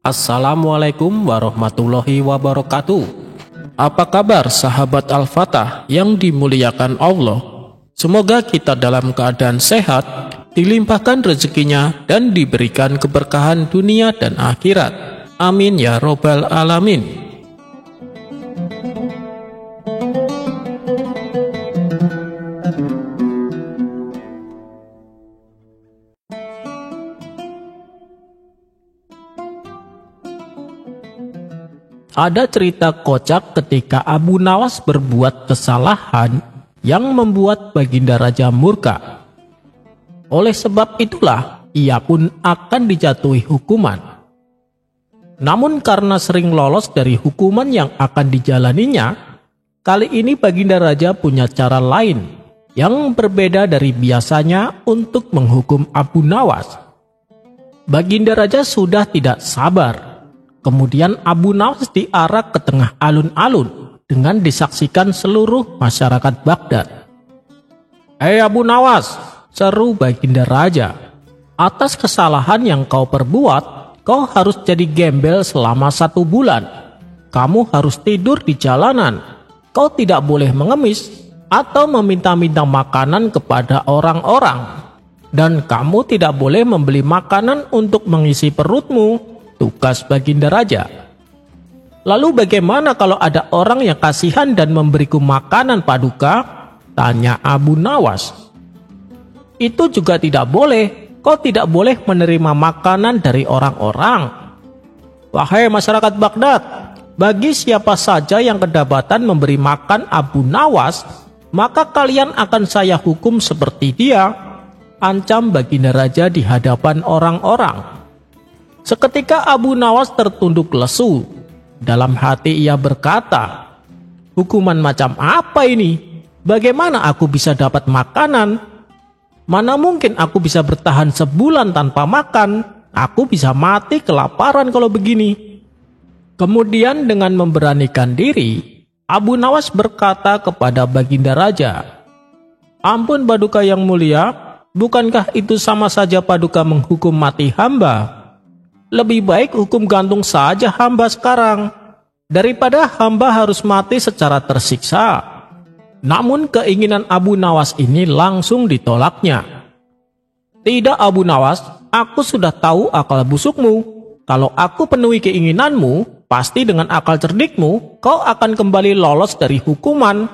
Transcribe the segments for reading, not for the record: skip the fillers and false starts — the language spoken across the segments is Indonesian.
Assalamualaikum warahmatullahi wabarakatuh. Apa kabar sahabat Al-Fatah yang dimuliakan Allah? Semoga kita dalam keadaan sehat, dilimpahkan rezekinya dan diberikan keberkahan dunia dan akhirat. Amin ya robbal alamin. Ada cerita kocak ketika Abu Nawas berbuat kesalahan yang membuat Baginda Raja murka. Oleh sebab itulah, ia pun akan dijatuhi hukuman. Namun karena sering lolos dari hukuman yang akan dijalaninya, kali ini Baginda Raja punya cara lain yang berbeda dari biasanya untuk menghukum Abu Nawas. Baginda Raja sudah tidak sabar. Kemudian Abu Nawas diarak ke tengah alun-alun dengan disaksikan seluruh masyarakat Baghdad. "Hei Abu Nawas," seru Baginda Raja, "atas kesalahan yang kau perbuat, kau harus jadi gembel selama 1 bulan. Kamu harus tidur di jalanan. Kau tidak boleh mengemis atau meminta-minta makanan kepada orang-orang. Dan kamu tidak boleh membeli makanan untuk mengisi perutmu." Tugas Baginda Raja. "Lalu bagaimana kalau ada orang yang kasihan dan memberiku makanan paduka?" tanya Abu Nawas. "Itu juga tidak boleh. Kau tidak boleh menerima makanan dari orang-orang. Wahai masyarakat Baghdad, bagi siapa saja yang kedapatan memberi makan Abu Nawas, maka kalian akan saya hukum seperti dia," ancam Baginda Raja di hadapan orang-orang. Seketika Abu Nawas tertunduk lesu. Dalam hati ia berkata, "Hukuman macam apa ini? Bagaimana aku bisa dapat makanan? Mana mungkin aku bisa bertahan sebulan tanpa makan? Aku bisa mati kelaparan kalau begini." Kemudian dengan memberanikan diri, Abu Nawas berkata kepada Baginda Raja, "Ampun Paduka yang mulia, bukankah itu sama saja Paduka menghukum mati hamba? Lebih baik hukum gantung saja hamba sekarang, daripada hamba harus mati secara tersiksa." Namun keinginan Abu Nawas ini langsung ditolaknya. "Tidak Abu Nawas, aku sudah tahu akal busukmu. Kalau aku penuhi keinginanmu, pasti dengan akal cerdikmu, kau akan kembali lolos dari hukuman.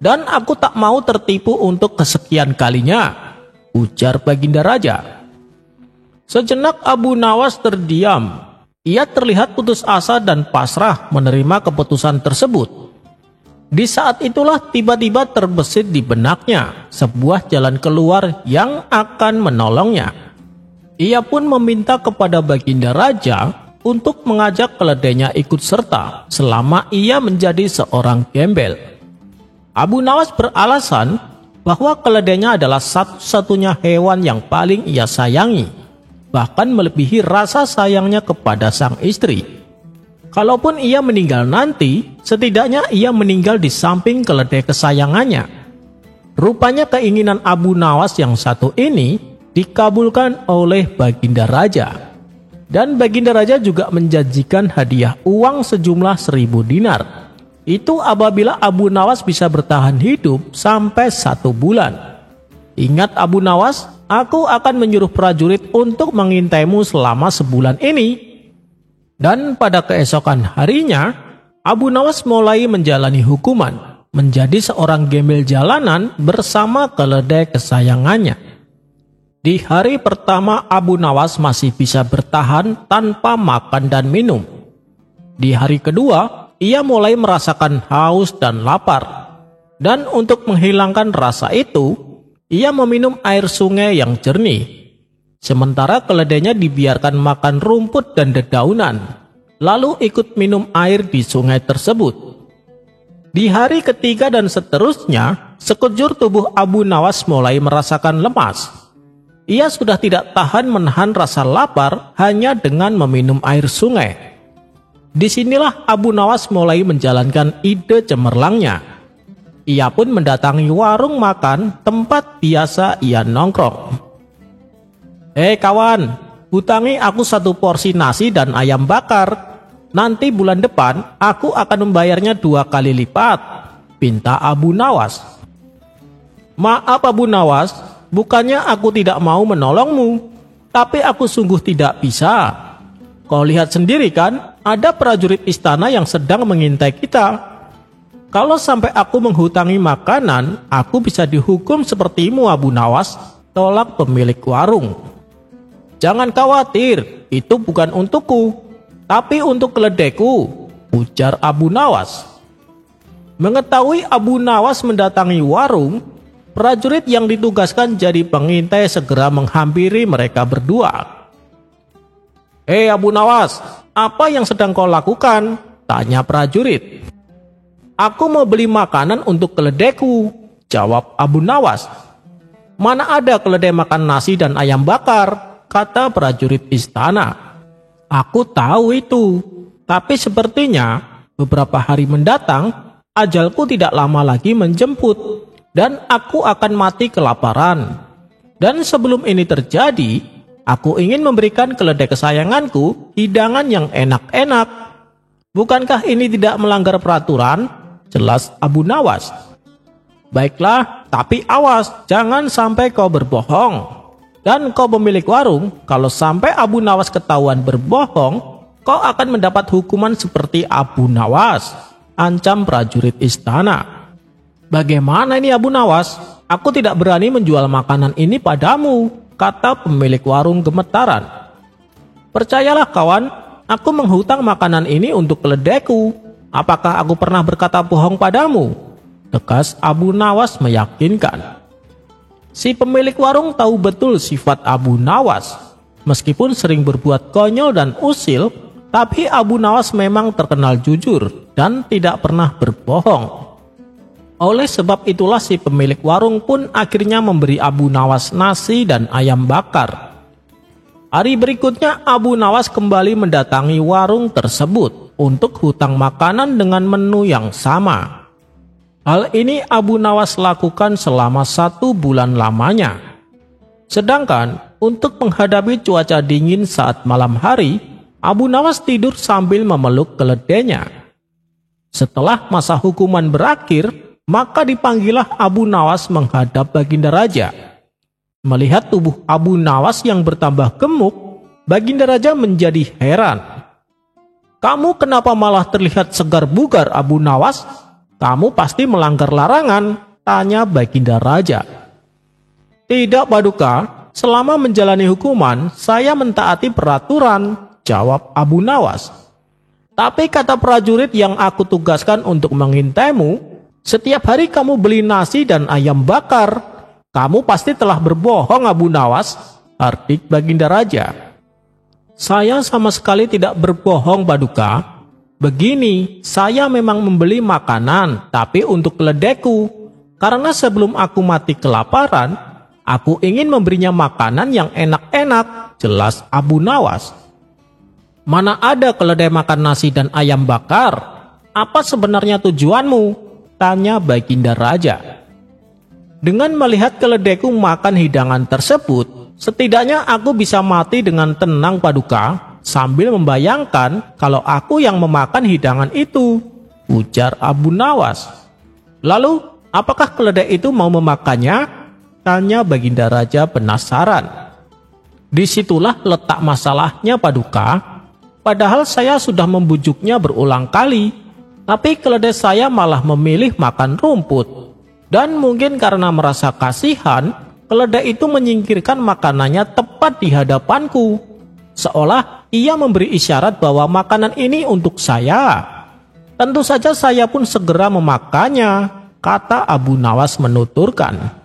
Dan aku tak mau tertipu untuk kesekian kalinya," ujar Baginda Raja. Sejenak Abu Nawas terdiam. Ia terlihat putus asa dan pasrah menerima keputusan tersebut. Di saat itulah tiba-tiba terbesit di benaknya sebuah jalan keluar yang akan menolongnya. Ia pun meminta kepada Baginda Raja untuk mengajak keledainya ikut serta selama ia menjadi seorang gembel. Abu Nawas beralasan bahwa keledainya adalah satu-satunya hewan yang paling ia sayangi, bahkan melebihi rasa sayangnya kepada sang istri. Kalaupun ia meninggal nanti, setidaknya ia meninggal di samping keledai kesayangannya. Rupanya keinginan Abu Nawas yang satu ini dikabulkan oleh Baginda Raja. Dan Baginda Raja juga menjanjikan hadiah uang sejumlah 1.000 dinar. Itu apabila Abu Nawas bisa bertahan hidup sampai 1 bulan. "Ingat Abu Nawas, aku akan menyuruh prajurit untuk mengintaimu selama sebulan ini." Dan pada keesokan harinya, Abu Nawas mulai menjalani hukuman, menjadi seorang gembel jalanan bersama keledai kesayangannya. Di hari pertama Abu Nawas masih bisa bertahan tanpa makan dan minum. Di hari kedua, ia mulai merasakan haus dan lapar. Dan untuk menghilangkan rasa itu, ia meminum air sungai yang jernih. Sementara keledainya dibiarkan makan rumput dan dedaunan, lalu ikut minum air di sungai tersebut. Di hari ketiga dan seterusnya, sekujur tubuh Abu Nawas mulai merasakan lemas. Ia sudah tidak tahan menahan rasa lapar hanya dengan meminum air sungai. Disinilah Abu Nawas mulai menjalankan ide cemerlangnya. Ia pun mendatangi warung makan tempat biasa ia nongkrong. "Hei kawan, hutangi aku 1 porsi nasi dan ayam bakar. Nanti bulan depan aku akan membayarnya 2 kali lipat, pinta Abu Nawas. Maaf Abu Nawas, bukannya aku tidak mau menolongmu, tapi aku sungguh tidak bisa. Kau lihat sendiri kan, ada prajurit istana yang sedang mengintai kita. Kalau sampai aku menghutangi makanan, aku bisa dihukum sepertimu Abu Nawas, tolak pemilik warung. Jangan khawatir, itu bukan untukku, tapi untuk keledaiku, ujar Abu Nawas. Mengetahui Abu Nawas mendatangi warung, prajurit yang ditugaskan jadi pengintai segera menghampiri mereka berdua. Abu Nawas, apa yang sedang kau lakukan? Tanya prajurit. Aku mau beli makanan untuk keledaiku, jawab Abu Nawas. Mana ada keledai makan nasi dan ayam bakar, kata prajurit istana. Aku tahu itu, tapi sepertinya beberapa hari mendatang, ajalku tidak lama lagi menjemput, dan aku akan mati kelaparan. Dan sebelum ini terjadi, aku ingin memberikan keledai kesayanganku hidangan yang enak-enak. Bukankah ini tidak melanggar peraturan? Jelas Abu Nawas. Baiklah, tapi awas, jangan sampai kau berbohong. Dan kau pemilik warung, kalau sampai Abu Nawas ketahuan berbohong, kau akan mendapat hukuman seperti Abu Nawas, ancam prajurit istana. Bagaimana ini Abu Nawas? Aku tidak berani menjual makanan ini padamu, kata pemilik warung gemetaran. Percayalah kawan, aku menghutang makanan ini untuk keledaiku. Apakah aku pernah berkata bohong padamu? Tegas Abu Nawas meyakinkan. Si pemilik warung tahu betul sifat Abu Nawas. Meskipun sering berbuat konyol dan usil, tapi Abu Nawas memang terkenal jujur dan tidak pernah berbohong. Oleh sebab itulah si pemilik warung pun akhirnya memberi Abu Nawas nasi dan ayam bakar. Hari berikutnya Abu Nawas kembali mendatangi warung tersebut untuk hutang makanan dengan menu yang sama. Hal ini Abu Nawas lakukan selama 1 bulan lamanya. Sedangkan untuk menghadapi cuaca dingin saat malam hari, Abu Nawas tidur sambil memeluk keledainya. Setelah masa hukuman berakhir, maka dipanggillah Abu Nawas menghadap Baginda Raja. Melihat tubuh Abu Nawas yang bertambah gemuk, Baginda Raja menjadi heran. Kamu kenapa malah terlihat segar bugar Abu Nawas? Kamu pasti melanggar larangan, tanya Baginda Raja. Tidak Paduka, selama menjalani hukuman, saya mentaati peraturan, jawab Abu Nawas. Tapi kata prajurit yang aku tugaskan untuk mengintaimu, setiap hari kamu beli nasi dan ayam bakar. Kamu pasti telah berbohong Abu Nawas, hardik Baginda Raja. Saya sama sekali tidak berbohong Paduka. Begini, saya memang membeli makanan, tapi untuk keledaiku. Karena sebelum aku mati kelaparan, aku ingin memberinya makanan yang enak-enak, jelas Abu Nawas. Mana ada keledai makan nasi dan ayam bakar? Apa sebenarnya tujuanmu? Tanya Baginda Raja. Dengan melihat keledaiku makan hidangan tersebut, setidaknya aku bisa mati dengan tenang Paduka, sambil membayangkan kalau aku yang memakan hidangan itu, ujar Abu Nawas. Lalu, apakah keledai itu mau memakannya? Tanya Baginda Raja penasaran. Disitulah letak masalahnya Paduka. Padahal saya sudah membujuknya berulang kali, tapi keledai saya malah memilih makan rumput. Dan mungkin karena merasa kasihan, keledai itu menyingkirkan makanannya tepat di hadapanku, seolah ia memberi isyarat bahwa makanan ini untuk saya. Tentu saja saya pun segera memakannya, kata Abu Nawas menuturkan.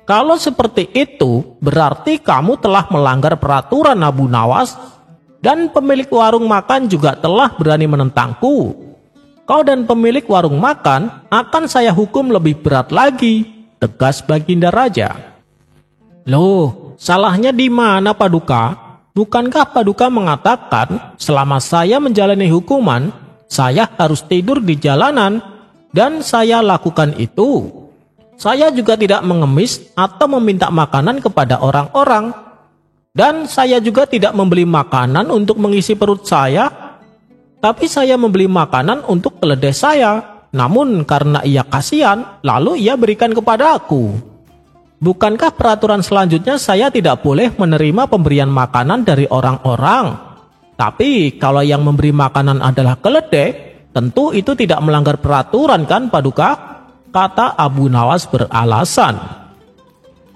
Kalau seperti itu, berarti kamu telah melanggar peraturan Abu Nawas, dan pemilik warung makan juga telah berani menentangku. Kau dan pemilik warung makan akan saya hukum lebih berat lagi, tegas Baginda Raja. Loh, salahnya di mana Paduka? Bukankah Paduka mengatakan selama saya menjalani hukuman, saya harus tidur di jalanan, dan saya lakukan itu. Saya juga tidak mengemis atau meminta makanan kepada orang-orang. Dan saya juga tidak membeli makanan untuk mengisi perut saya, tapi saya membeli makanan untuk keledai saya. Namun karena ia kasihan, lalu ia berikan kepada aku. Bukankah peraturan selanjutnya saya tidak boleh menerima pemberian makanan dari orang-orang? Tapi kalau yang memberi makanan adalah keledai, tentu itu tidak melanggar peraturan kan, Paduka? Kata Abu Nawas beralasan.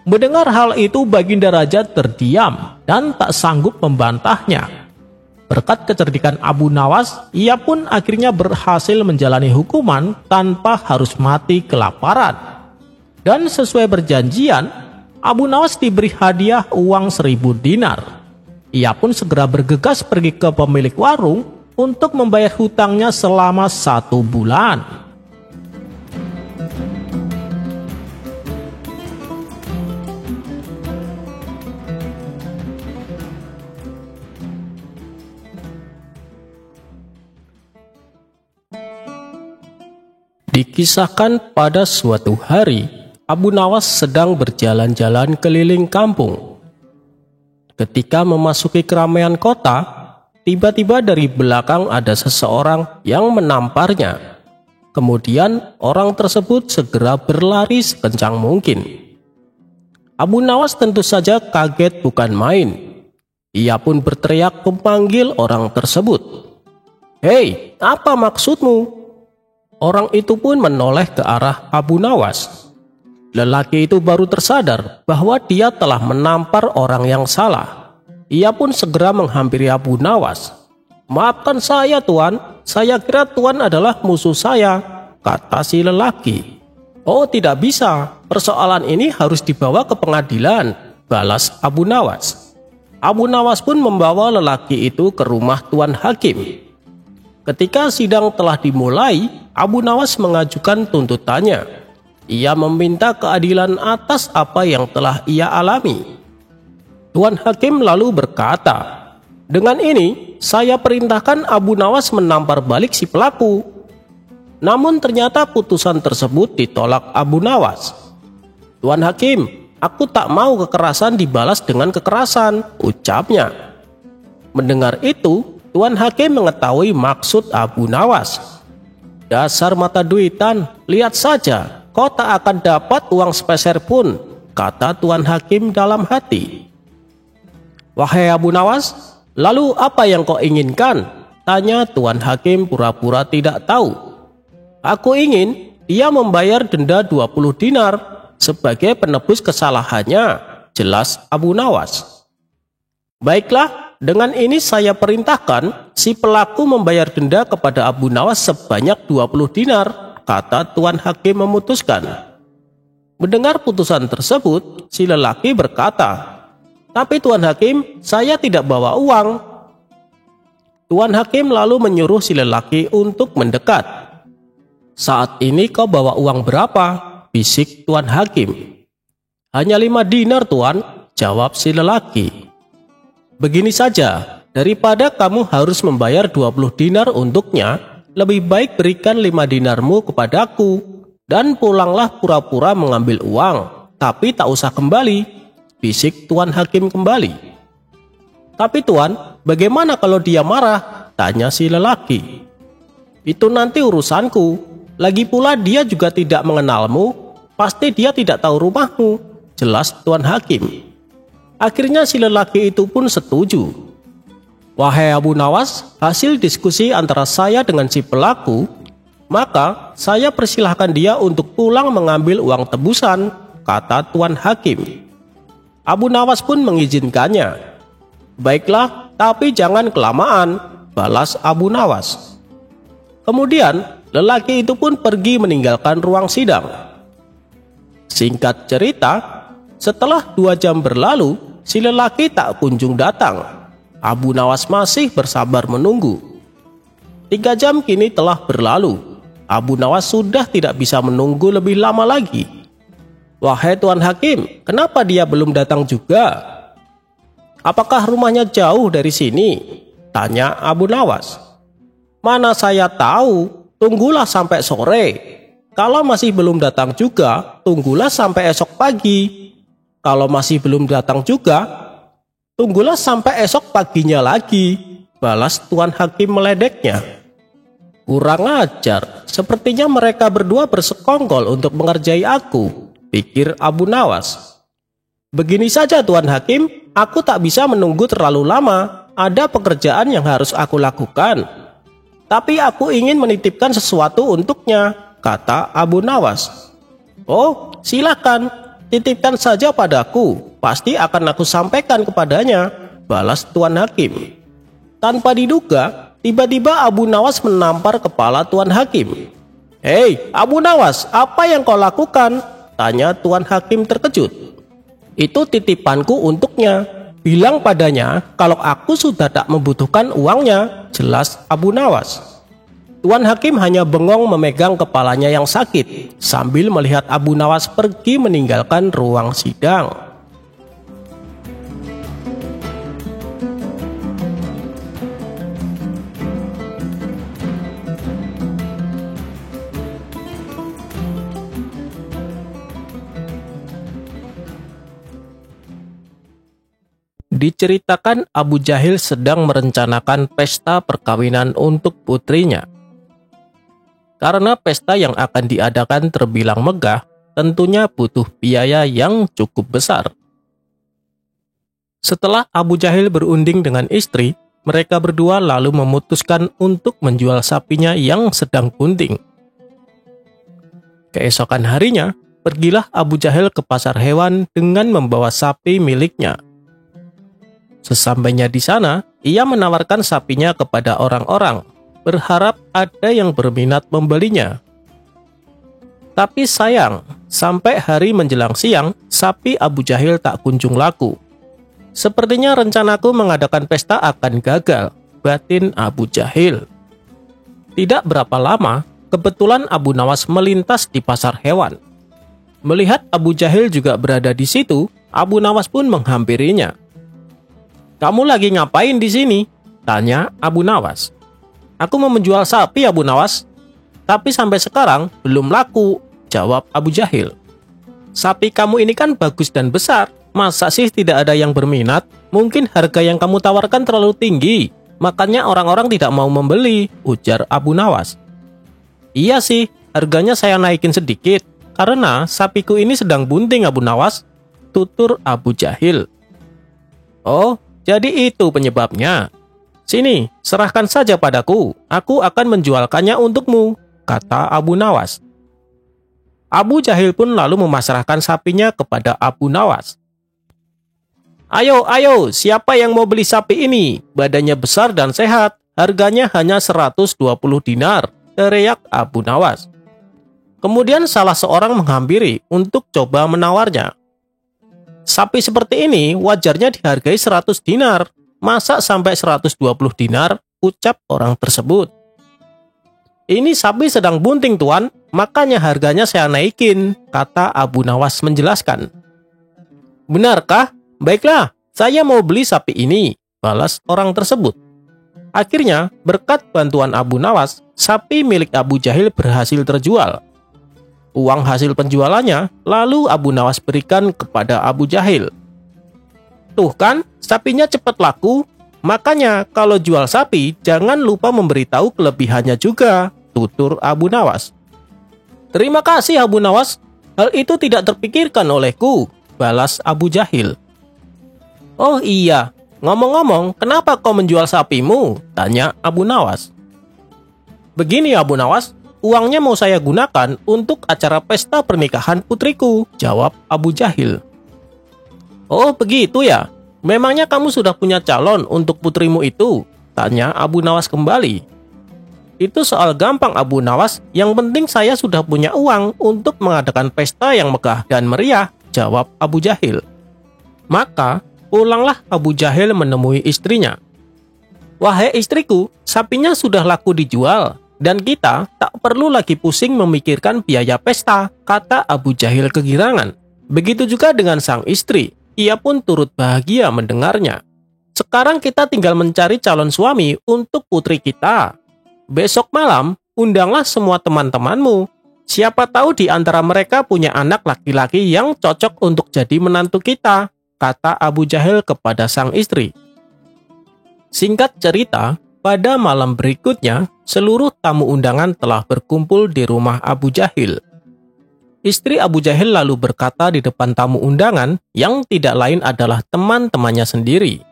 Mendengar hal itu, Baginda Raja terdiam dan tak sanggup membantahnya. Berkat kecerdikan Abu Nawas, ia pun akhirnya berhasil menjalani hukuman tanpa harus mati kelaparan. Dan sesuai perjanjian, Abu Nawas diberi hadiah uang 1000 dinar. Ia pun segera bergegas pergi ke pemilik warung untuk membayar hutangnya selama 1 bulan. Dikisahkan pada suatu hari, Abu Nawas sedang berjalan-jalan keliling kampung. Ketika memasuki keramaian kota, tiba-tiba dari belakang ada seseorang yang menamparnya. Kemudian orang tersebut segera berlari sekencang mungkin. Abu Nawas tentu saja kaget bukan main. Ia pun berteriak memanggil orang tersebut. "Hei, apa maksudmu?" Orang itu pun menoleh ke arah Abu Nawas. Lelaki itu baru tersadar bahwa dia telah menampar orang yang salah. Ia pun segera menghampiri Abu Nawas. "Maafkan saya, Tuan. Saya kira Tuan adalah musuh saya," kata si lelaki. "Oh, tidak bisa. Persoalan ini harus dibawa ke pengadilan," balas Abu Nawas. Abu Nawas pun membawa lelaki itu ke rumah Tuan Hakim. Ketika sidang telah dimulai, Abu Nawas mengajukan tuntutannya. Ia meminta keadilan atas apa yang telah ia alami. Tuan Hakim lalu berkata, "Dengan ini, saya perintahkan Abu Nawas menampar balik si pelaku." Namun ternyata putusan tersebut ditolak Abu Nawas. "Tuan Hakim, aku tak mau kekerasan dibalas dengan kekerasan," ucapnya. Mendengar itu, Tuan Hakim mengetahui maksud Abu Nawas. "Dasar mata duitan, lihat saja, kau tak akan dapat uang sepeser pun," kata Tuan Hakim dalam hati. "Wahai Abu Nawas, lalu apa yang kau inginkan?" tanya Tuan Hakim pura-pura tidak tahu. "Aku ingin dia membayar denda 20 dinar sebagai penebus kesalahannya," jelas Abu Nawas. "Baiklah, dengan ini saya perintahkan si pelaku membayar denda kepada Abu Nawas sebanyak 20 dinar, kata Tuan Hakim memutuskan. Mendengar putusan tersebut, si lelaki berkata, "Tapi Tuan Hakim, saya tidak bawa uang." Tuan Hakim lalu menyuruh si lelaki untuk mendekat. "Saat ini kau bawa uang berapa?" bisik Tuan Hakim. "Hanya 5 dinar, Tuan," jawab si lelaki. "Begini saja, daripada kamu harus membayar 20 dinar untuknya, lebih baik berikan 5 dinarmu kepadaku, dan pulanglah pura-pura mengambil uang, tapi tak usah kembali," bisik Tuan Hakim kembali. "Tapi Tuan, bagaimana kalau dia marah?" tanya si lelaki. "Itu nanti urusanku, lagi pula dia juga tidak mengenalmu, pasti dia tidak tahu rumahmu," jelas Tuan Hakim. Akhirnya si lelaki itu pun setuju. "Wahai Abu Nawas, hasil diskusi antara saya dengan si pelaku, maka saya persilahkan dia untuk pulang mengambil uang tebusan," kata Tuan Hakim. Abu Nawas pun mengizinkannya. "Baiklah, tapi jangan kelamaan," balas Abu Nawas. Kemudian lelaki itu pun pergi meninggalkan ruang sidang. Singkat cerita, setelah 2 jam berlalu, si lelaki tak kunjung datang. Abu Nawas masih bersabar menunggu. 3 jam kini telah berlalu. Abu Nawas sudah tidak bisa menunggu lebih lama lagi. "Wahai Tuan Hakim, kenapa dia belum datang juga?" "Apakah rumahnya jauh dari sini?" tanya Abu Nawas. "Mana saya tahu, tunggulah sampai sore. Kalau masih belum datang juga, tunggulah sampai esok pagi. Kalau masih belum datang juga, Tunggulah sampai esok paginya lagi, balas Tuan Hakim meledeknya. Kurang ajar, sepertinya mereka berdua bersekongkol untuk mengerjai aku, pikir Abu Nawas. Begini saja Tuan Hakim, aku tak bisa menunggu terlalu lama, ada pekerjaan yang harus aku lakukan. Tapi aku ingin menitipkan sesuatu untuknya, kata Abu Nawas. Oh, silakan, titipkan saja padaku, pasti akan aku sampaikan kepadanya, balas Tuan Hakim. Tanpa diduga, tiba-tiba Abu Nawas menampar kepala Tuan Hakim. Hei, Abu Nawas, apa yang kau lakukan? Tanya Tuan Hakim terkejut. Itu titipanku untuknya. Bilang padanya kalau aku sudah tak membutuhkan uangnya, jelas Abu Nawas. Tuan Hakim hanya bengong memegang kepalanya yang sakit sambil melihat Abu Nawas pergi meninggalkan ruang sidang. Diceritakan Abu Jahil sedang merencanakan pesta perkawinan untuk putrinya. Karena pesta yang akan diadakan terbilang megah, tentunya butuh biaya yang cukup besar. Setelah Abu Jahil berunding dengan istri, mereka berdua lalu memutuskan untuk menjual sapinya yang sedang bunting. Keesokan harinya, pergilah Abu Jahil ke pasar hewan dengan membawa sapi miliknya. Sesampainya di sana, ia menawarkan sapinya kepada orang-orang, berharap ada yang berminat membelinya. Tapi sayang, sampai hari menjelang siang, sapi Abu Jahil tak kunjung laku. Sepertinya rencanaku mengadakan pesta akan gagal, batin Abu Jahil. Tidak berapa lama, kebetulan Abu Nawas melintas di pasar hewan. Melihat Abu Jahil juga berada di situ, Abu Nawas pun menghampirinya. Kamu lagi ngapain di sini? Tanya Abu Nawas. Aku mau menjual sapi, Abu Nawas. Tapi sampai sekarang belum laku, jawab Abu Jahil. Sapi kamu ini kan bagus dan besar. Masa sih tidak ada yang berminat? Mungkin harga yang kamu tawarkan terlalu tinggi. Makanya orang-orang tidak mau membeli, ujar Abu Nawas. Iya sih, harganya saya naikin sedikit. Karena sapiku ini sedang bunting, Abu Nawas, tutur Abu Jahil. Oh, jadi itu penyebabnya. Sini, serahkan saja padaku. Aku akan menjualkannya untukmu, kata Abu Nawas. Abu Jahil pun lalu memasrahkan sapinya kepada Abu Nawas. Ayo, siapa yang mau beli sapi ini? Badannya besar dan sehat. Harganya hanya 120 dinar, teriak Abu Nawas. Kemudian salah seorang menghampiri untuk coba menawarnya. Sapi seperti ini wajarnya dihargai 100 dinar. Masa sampai 120 dinar, ucap orang tersebut. Ini sapi sedang bunting, Tuan, makanya harganya saya naikin, kata Abu Nawas menjelaskan. Benarkah? Baiklah, saya mau beli sapi ini, balas orang tersebut. Akhirnya, berkat bantuan Abu Nawas, sapi milik Abu Jahil berhasil terjual. Uang hasil penjualannya lalu Abu Nawas berikan kepada Abu Jahil. Tuh kan, sapinya cepat laku. Makanya kalau jual sapi, jangan lupa memberitahu kelebihannya juga, tutur Abu Nawas. Terima kasih Abu Nawas, hal itu tidak terpikirkan olehku, balas Abu Jahil. Oh iya, ngomong-ngomong, kenapa kau menjual sapimu? Tanya Abu Nawas. Begini Abu Nawas, uangnya mau saya gunakan untuk acara pesta pernikahan putriku, jawab Abu Jahil. Oh begitu ya, memangnya kamu sudah punya calon untuk putrimu itu? Tanya Abu Nawas kembali. Itu soal gampang Abu Nawas, yang penting saya sudah punya uang untuk mengadakan pesta yang megah dan meriah, jawab Abu Jahil. Maka pulanglah Abu Jahil menemui istrinya. Wahai istriku, sapinya sudah laku dijual, dan kita tak perlu lagi pusing memikirkan biaya pesta, kata Abu Jahil kegirangan. Begitu juga dengan sang istri, ia pun turut bahagia mendengarnya. Sekarang kita tinggal mencari calon suami untuk putri kita. Besok malam, undanglah semua teman-temanmu. Siapa tahu di antara mereka punya anak laki-laki yang cocok untuk jadi menantu kita. kata Abu Jahil kepada sang istri. Singkat cerita, pada malam berikutnya, seluruh tamu undangan telah berkumpul di rumah Abu Jahil. Istri Abu Jahil lalu berkata di depan tamu undangan yang tidak lain adalah teman-temannya sendiri.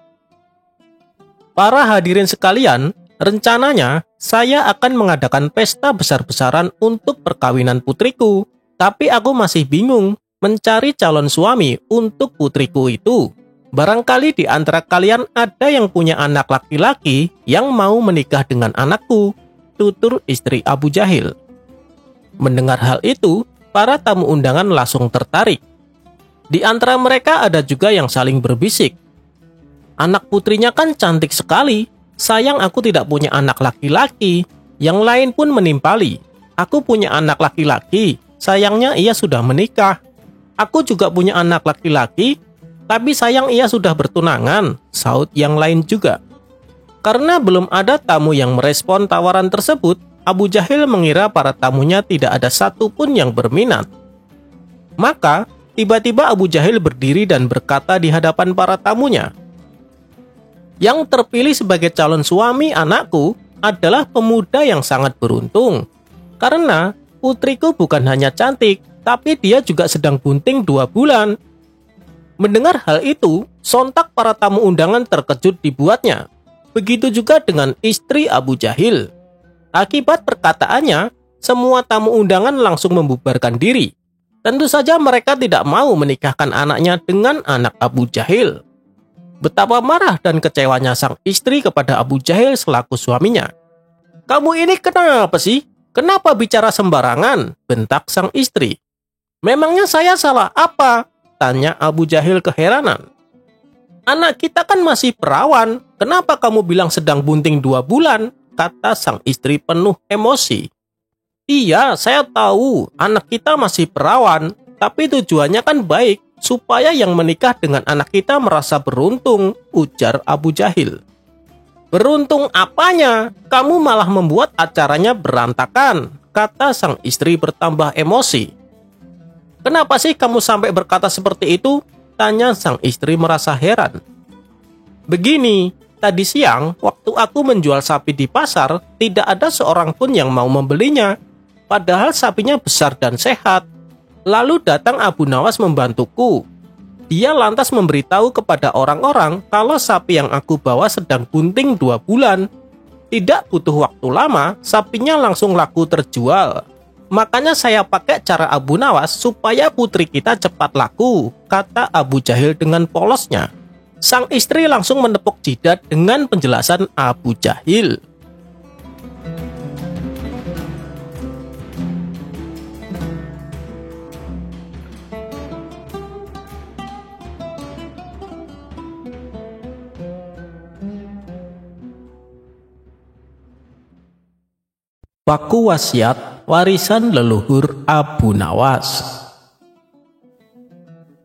Para hadirin sekalian, rencananya saya akan mengadakan pesta besar-besaran untuk perkawinan putriku, tapi aku masih bingung mencari calon suami untuk putriku itu. Barangkali di antara kalian ada yang punya anak laki-laki yang mau menikah dengan anakku, tutur istri Abu Jahil. Mendengar hal itu, para tamu undangan langsung tertarik. Di antara mereka ada juga yang saling berbisik. Anak putrinya kan cantik sekali, sayang aku tidak punya anak laki-laki. Yang lain pun menimpali. Aku punya anak laki-laki, sayangnya ia sudah menikah. Aku juga punya anak laki-laki, tapi sayang ia sudah bertunangan, saut yang lain juga. Karena belum ada tamu yang merespon tawaran tersebut, Abu Jahil mengira para tamunya tidak ada satupun yang berminat. Maka, tiba-tiba Abu Jahil berdiri dan berkata di hadapan para tamunya, "Yang terpilih sebagai calon suami anakku adalah pemuda yang sangat beruntung. Karena putriku bukan hanya cantik, tapi dia juga sedang bunting 2 bulan. Mendengar hal itu, sontak para tamu undangan terkejut dibuatnya. Begitu juga dengan istri Abu Jahil. Akibat perkataannya, semua tamu undangan langsung membubarkan diri. Tentu saja mereka tidak mau menikahkan anaknya dengan anak Abu Jahil. Betapa marah dan kecewanya sang istri kepada Abu Jahil selaku suaminya. "Kamu ini kenapa sih? Kenapa bicara sembarangan?" bentak sang istri. "Memangnya saya salah apa?" tanya Abu Jahil keheranan. "Anak kita kan masih perawan, kenapa kamu bilang sedang bunting 2 bulan? Kata sang istri penuh emosi. "Iya, saya tahu anak kita masih perawan, tapi tujuannya kan baik, supaya yang menikah dengan anak kita merasa beruntung," ujar Abu Jahil. "Beruntung apanya? Kamu malah membuat acaranya berantakan," kata sang istri bertambah emosi. "Kenapa sih kamu sampai berkata seperti itu?" tanya sang istri merasa heran. "Begini, tadi siang waktu aku menjual sapi di pasar, tidak ada seorang pun yang mau membelinya. Padahal sapinya besar dan sehat. Lalu datang Abu Nawas membantuku. Dia lantas memberitahu kepada orang-orang kalau sapi yang aku bawa sedang bunting 2 bulan. Tidak butuh waktu lama, sapinya langsung laku terjual. Makanya saya pakai cara Abu Nawas supaya putri kita cepat laku," kata Abu Jahil dengan polosnya. Sang istri langsung menepuk jidat dengan penjelasan Abu Jahil. Paku wasiat warisan leluhur Abu Nawas.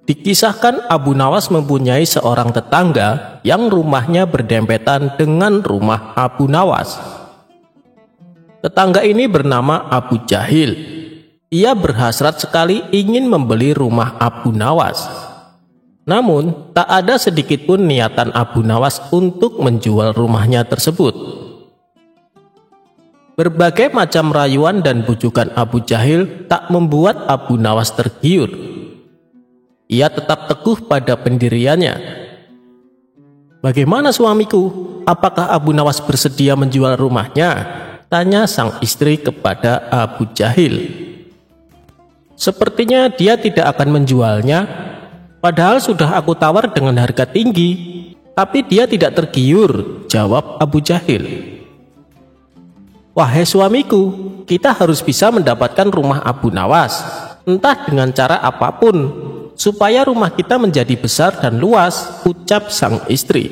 Dikisahkan Abu Nawas mempunyai seorang tetangga yang rumahnya berdempetan dengan rumah Abu Nawas. Tetangga ini bernama Abu Jahil. Ia berhasrat sekali ingin membeli rumah Abu Nawas. Namun, tak ada sedikit pun niatan Abu Nawas untuk menjual rumahnya tersebut. Berbagai macam rayuan dan bujukan Abu Jahil tak membuat Abu Nawas tergiur. Ia tetap teguh pada pendiriannya. "Bagaimana suamiku? Apakah Abu Nawas bersedia menjual rumahnya?" tanya sang istri kepada Abu Jahil. "Sepertinya dia tidak akan menjualnya. Padahal sudah aku tawar dengan harga tinggi, tapi dia tidak tergiur," jawab Abu Jahil. "Wahai suamiku, kita harus bisa mendapatkan rumah Abu Nawas, entah dengan cara apapun, supaya rumah kita menjadi besar dan luas," ucap sang istri.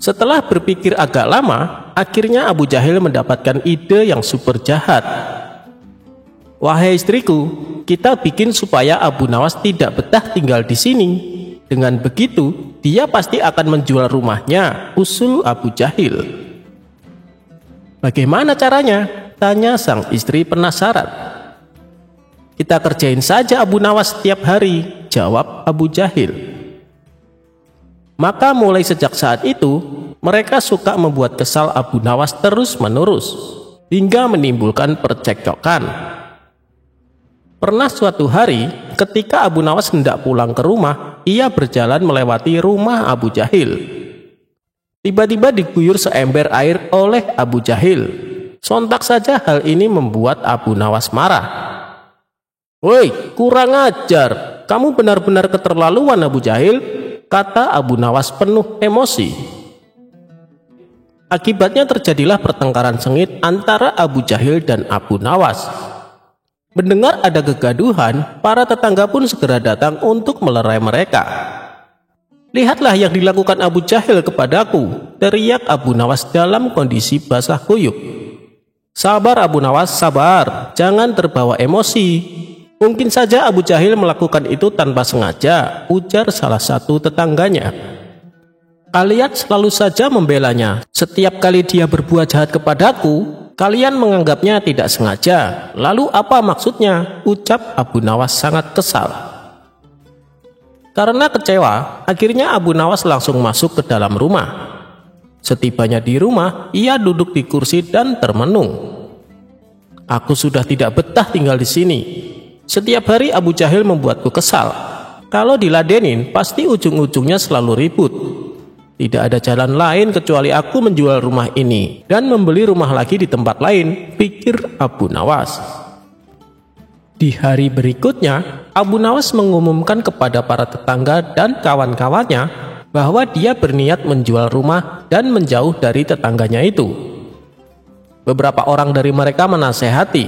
Setelah berpikir agak lama, akhirnya Abu Jahil mendapatkan ide yang super jahat. "Wahai istriku, kita bikin supaya Abu Nawas tidak betah tinggal di sini. Dengan begitu, dia pasti akan menjual rumahnya," usul Abu Jahil. "Bagaimana caranya?" tanya sang istri penasaran. Kita kerjain saja Abu Nawas setiap hari, jawab Abu Jahil. Maka mulai sejak saat itu, mereka suka membuat kesal Abu Nawas terus-menerus, hingga menimbulkan percekcokan. Pernah suatu hari, ketika Abu Nawas hendak pulang ke rumah, ia berjalan melewati rumah Abu Jahil. Tiba-tiba diguyur seember air oleh Abu Jahil. Sontak saja hal ini membuat Abu Nawas marah. "Woi, kurang ajar, kamu benar-benar keterlaluan Abu Jahil," kata Abu Nawas penuh emosi. Akibatnya terjadilah pertengkaran sengit antara Abu Jahil dan Abu Nawas. Mendengar ada kegaduhan, para tetangga pun segera datang untuk melerai mereka. "Lihatlah yang dilakukan Abu Jahil kepadaku," teriak Abu Nawas dalam kondisi basah kuyup. "Sabar Abu Nawas, sabar, jangan terbawa emosi. Mungkin saja Abu Jahil melakukan itu tanpa sengaja," ujar salah satu tetangganya. "Kalian selalu saja membelanya. Setiap kali dia berbuat jahat kepadaku, kalian menganggapnya tidak sengaja. Lalu apa maksudnya?" ucap Abu Nawas sangat kesal. Karena kecewa, akhirnya Abu Nawas langsung masuk ke dalam rumah. Setibanya di rumah, ia duduk di kursi dan termenung. "Aku sudah tidak betah tinggal di sini. Setiap hari Abu Jahil membuatku kesal. Kalau diladenin, pasti ujung-ujungnya selalu ribut. Tidak ada jalan lain kecuali aku menjual rumah ini dan membeli rumah lagi di tempat lain," pikir Abu Nawas. Di hari berikutnya, Abu Nawas mengumumkan kepada para tetangga dan kawan-kawannya bahwa dia berniat menjual rumah dan menjauh dari tetangganya itu. Beberapa orang dari mereka menasehati,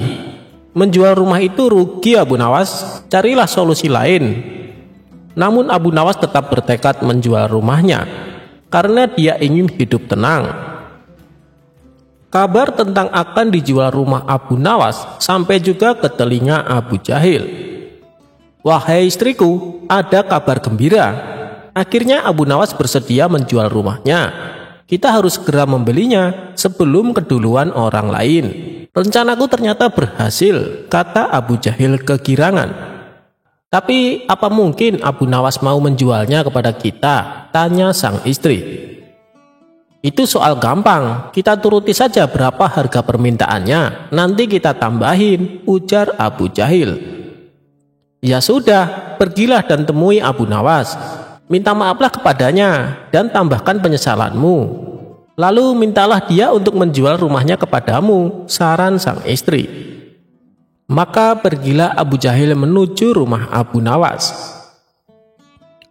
"Menjual rumah itu rugi Abu Nawas, carilah solusi lain." Namun Abu Nawas tetap bertekad menjual rumahnya karena dia ingin hidup tenang. Kabar tentang akan dijual rumah Abu Nawas sampai juga ke telinga Abu Jahil. "Wahai istriku, ada kabar gembira. Akhirnya Abu Nawas bersedia menjual rumahnya. Kita harus segera membelinya sebelum keduluan orang lain. Rencanaku ternyata berhasil," kata Abu Jahil kegirangan. "Tapi apa mungkin Abu Nawas mau menjualnya kepada kita?" tanya sang istri. "Itu soal gampang, kita turuti saja berapa harga permintaannya, nanti kita tambahin," ujar Abu Jahil. "Ya sudah, pergilah dan temui Abu Nawas. Minta maaflah kepadanya dan tambahkan penyesalanmu. Lalu mintalah dia untuk menjual rumahnya kepadamu," saran sang istri. Maka pergilah Abu Jahil menuju rumah Abu Nawas.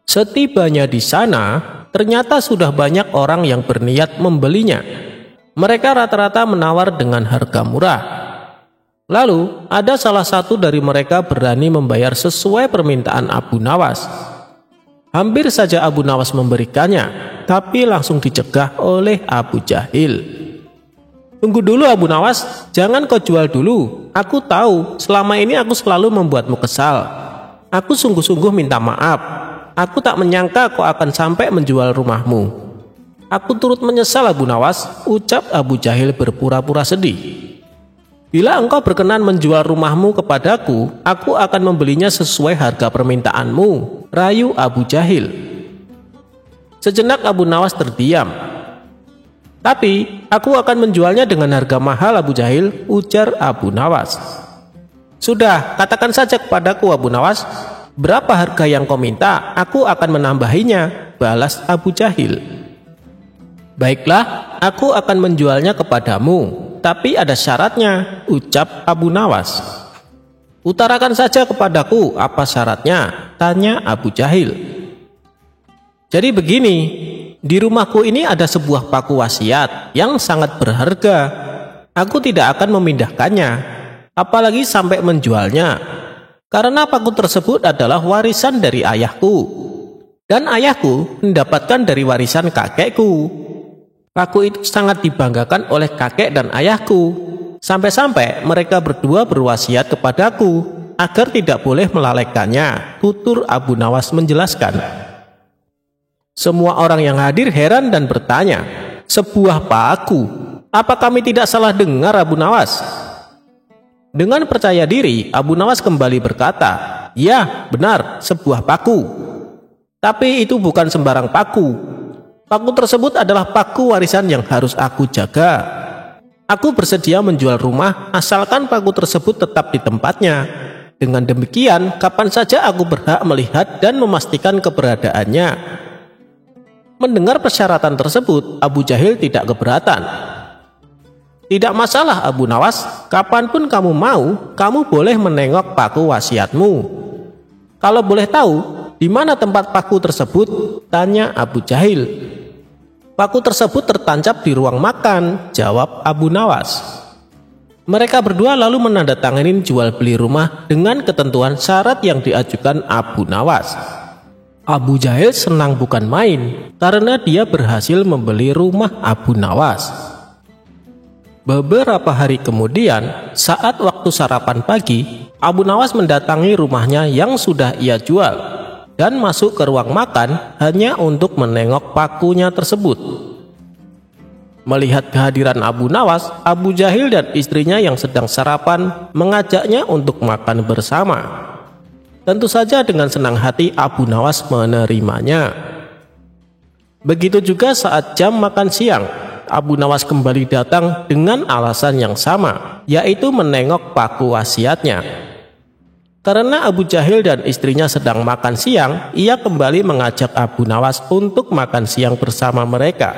Setibanya di sana, ternyata sudah banyak orang yang berniat membelinya. Mereka rata-rata menawar dengan harga murah. Lalu, ada salah satu dari mereka berani membayar sesuai permintaan Abu Nawas. Hampir saja Abu Nawas memberikannya, tapi langsung dicegah oleh Abu Jahil. "Tunggu dulu Abu Nawas, jangan kau jual dulu. Aku tahu selama ini aku selalu membuatmu kesal. Aku sungguh-sungguh minta maaf. Aku tak menyangka kau akan sampai menjual rumahmu. Aku turut menyesal Abu Nawas," ucap Abu Jahil berpura-pura sedih. "Bila engkau berkenan menjual rumahmu kepadaku, aku akan membelinya sesuai harga permintaanmu," rayu Abu Jahil. Sejenak Abu Nawas terdiam. "Tapi aku akan menjualnya dengan harga mahal Abu Jahil," ujar Abu Nawas. "Sudah, katakan saja kepadaku Abu Nawas, berapa harga yang kau minta, aku akan menambahinya," balas Abu Jahil. "Baiklah, aku akan menjualnya kepadamu, tapi ada syaratnya," ucap Abu Nawas. "Utarakan saja kepadaku apa syaratnya?" tanya Abu Jahil. "Jadi begini, di rumahku ini ada sebuah paku wasiat yang sangat berharga. Aku tidak akan memindahkannya, apalagi sampai menjualnya. Karena paku tersebut adalah warisan dari ayahku, dan ayahku mendapatkan dari warisan kakekku. Paku itu sangat dibanggakan oleh kakek dan ayahku, sampai-sampai mereka berdua berwasiat kepadaku agar tidak boleh melalaikannya," tutur Abu Nawas menjelaskan. Semua orang yang hadir heran dan bertanya, "Sebuah paku? Apa kami tidak salah dengar Abu Nawas?" Dengan percaya diri, Abu Nawas kembali berkata, "Ya, benar, sebuah paku. Tapi itu bukan sembarang paku. Paku tersebut adalah paku warisan yang harus aku jaga. Aku bersedia menjual rumah asalkan paku tersebut tetap di tempatnya. Dengan demikian, kapan saja aku berhak melihat dan memastikan keberadaannya." Mendengar persyaratan tersebut, Abu Jahil tidak keberatan. "Tidak masalah Abu Nawas, kapanpun kamu mau, kamu boleh menengok paku wasiatmu. Kalau boleh tahu, di mana tempat paku tersebut?" tanya Abu Jahil. "Paku tersebut tertancap di ruang makan," jawab Abu Nawas. Mereka berdua lalu menandatangani jual beli rumah dengan ketentuan syarat yang diajukan Abu Nawas. Abu Jahil senang bukan main karena dia berhasil membeli rumah Abu Nawas. Beberapa hari kemudian, saat waktu sarapan pagi, Abu Nawas mendatangi rumahnya yang sudah ia jual dan masuk ke ruang makan hanya untuk menengok pakunya tersebut. Melihat kehadiran Abu Nawas, Abu Jahil dan istrinya yang sedang sarapan mengajaknya untuk makan bersama. Tentu saja dengan senang hati Abu Nawas menerimanya. Begitu juga saat jam makan siang, Abu Nawas kembali datang dengan alasan yang sama, yaitu menengok paku wasiatnya. Karena Abu Jahil dan istrinya sedang makan siang, ia kembali mengajak Abu Nawas untuk makan siang bersama mereka.